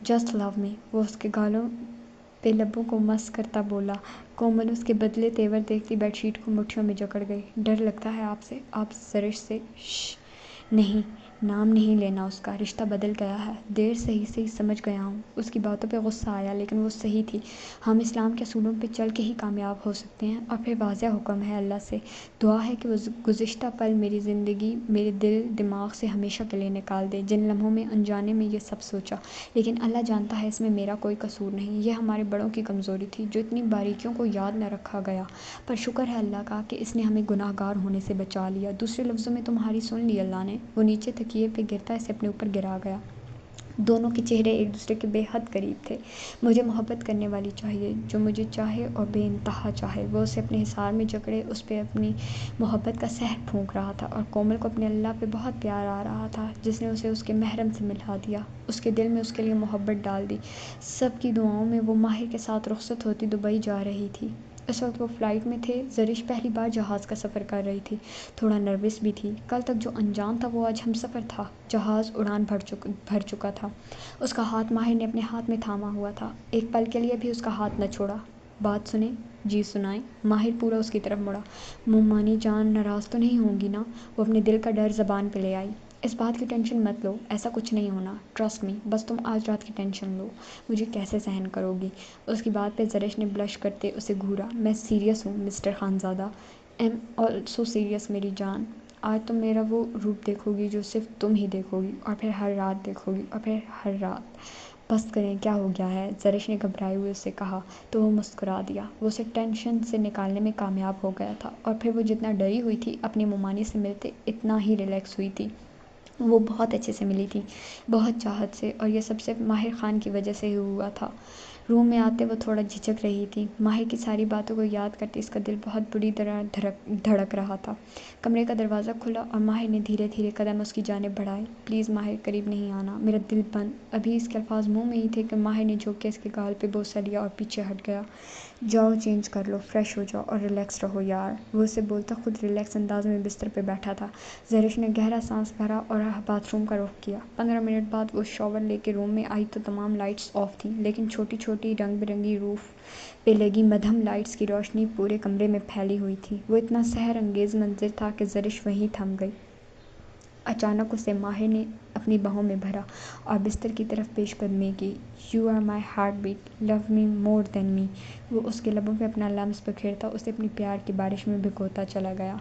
just لو می۔ وہ اس کے گالوں پہ لبوں کو مس کرتا بولا۔ کومل اس کے بدلے تیور دیکھتی بیڈ شیٹ کو مٹھیوں میں جکڑ گئی۔ ڈر لگتا ہے آپ سے؟ آپ زرش سے شش نہیں، نام نہیں لینا اس کا، رشتہ بدل گیا ہے۔ دیر صحیح سمجھ گیا ہوں۔ اس کی باتوں پہ غصہ آیا، لیکن وہ صحیح تھی۔ ہم اسلام کے اصولوں پہ چل کے ہی کامیاب ہو سکتے ہیں۔ اور پھر واضح حکم ہے اللہ سے، دعا ہے کہ وہ گزشتہ پل میری زندگی، میرے دل دماغ سے ہمیشہ کے لیے نکال دے، جن لمحوں میں انجانے میں یہ سب سوچا۔ لیکن اللہ جانتا ہے اس میں میرا کوئی قصور نہیں، یہ ہمارے بڑوں کی کمزوری تھی جو اتنی باریکیوں کو یاد نہ رکھا گیا، پر شکر ہے اللہ کا کہ اس نے ہمیں گناہ گار ہونے سے بچا لیا۔ دوسرے لفظوں میں تمہاری سن لی اللہ نے۔ وہ نیچے تکیے پہ گرتا اسے اپنے اوپر گرا گیا۔ دونوں کے چہرے ایک دوسرے کے بے حد قریب تھے۔ مجھے محبت کرنے والی چاہیے جو مجھے چاہے اور بے انتہا چاہے۔ وہ اسے اپنے حصار میں جکڑے اس پہ اپنی محبت کا سحر پھونک رہا تھا، اور کومل کو اپنے اللہ پہ بہت پیار آ رہا تھا جس نے اسے اس کے محرم سے ملا دیا، اس کے دل میں اس کے لیے محبت ڈال دی۔ سب کی دعاؤں میں وہ ماہر کے ساتھ رخصت ہوتی دبئی جا رہی تھی۔ اس وقت وہ فلائٹ میں تھے۔ زرش پہلی بار جہاز کا سفر کر رہی تھی، تھوڑا نروس بھی تھی۔ کل تک جو انجان تھا وہ آج ہم سفر تھا۔ جہاز اڑان بھر چکا تھا۔ اس کا ہاتھ ماہر نے اپنے ہاتھ میں تھاما ہوا تھا۔ ایک پل کے لیے بھی اس کا ہاتھ نہ چھوڑا۔ بات سنیں؟ جی سنائیں۔ ماہر پورا اس کی طرف مڑا۔ مومانی جان ناراض تو نہیں ہوں گی نا؟ وہ اپنے دل کا ڈر زبان پہ لے آئی۔ اس بات کی ٹینشن مت لو، ایسا کچھ نہیں ہونا، ٹرسٹ می، بس تم آج رات کی ٹینشن لو، مجھے کیسے سہن کرو گی؟ اس کی بات پہ زرش نے بلش کرتے اسے گھورا۔ میں سیریس ہوں mister Khanzada, I'm also serious میری جان۔ آج تم میرا وہ روپ دیکھو گی جو صرف تم ہی دیکھو گی، اور پھر ہر رات دیکھو گی، اور پھر ہر رات۔ بس کریں، کیا ہو گیا ہے؟ زرش نے گھبرائے ہوئے اسے کہا، تو وہ مسکرا دیا۔ وہ اسے ٹینشن سے نکالنے میں کامیاب ہو گیا تھا، اور پھر وہ جتنا ڈری ہوئی تھی اپنی مومانی سے ملتے اتنا ہی ریلیکس ہوئی تھی۔ وہ بہت اچھے سے ملی تھی، بہت چاہت سے، اور یہ سب صرف ماہر خان کی وجہ سے ہی ہوا تھا۔ روم میں آتے وہ تھوڑا جھجک رہی تھی۔ ماہر کی ساری باتوں کو یاد کرتے اس کا دل بہت بری طرح دھڑک رہا تھا۔ کمرے کا دروازہ کھلا اور ماہر نے دھیرے دھیرے قدم اس کی جانب بڑھائے۔ پلیز ماہر، قریب نہیں آنا، میرا دل بند۔ ابھی اس کے الفاظ منہ میں ہی تھے کہ ماہر نے جھک کے اس کے گال پہ بوسہ لیا اور پیچھے ہٹ گیا۔ جاؤ چینج کر لو، فریش ہو جاؤ اور ریلیکس رہو یار۔ وہ اسے بولتا خود ریلیکس انداز میں بستر پہ بیٹھا تھا۔ زرش نے گہرا سانس بھرا اور باتھ روم کا رخ کیا۔ 15 منٹ بعد وہ شاور لے کے روم میں آئی تو تمام لائٹس آف تھیں، لیکن چھوٹی چھوٹی رنگ برنگی روف پہ لگی مدھم لائٹس کی روشنی پورے کمرے میں پھیلی ہوئی تھی۔ وہ اتنا سحر انگیز منظر تھا کہ زرش وہیں تھم گئی۔ اچانک اسے ماہر نے اپنی باہوں میں بھرا اور بستر کی طرف پیش قدمی کی۔ You are my heart beat, love me more than me. وہ اس کے لبوں پہ اپنا لمس بکھیرتا اسے اپنی پیار کی بارش میں بھگوتا چلا گیا۔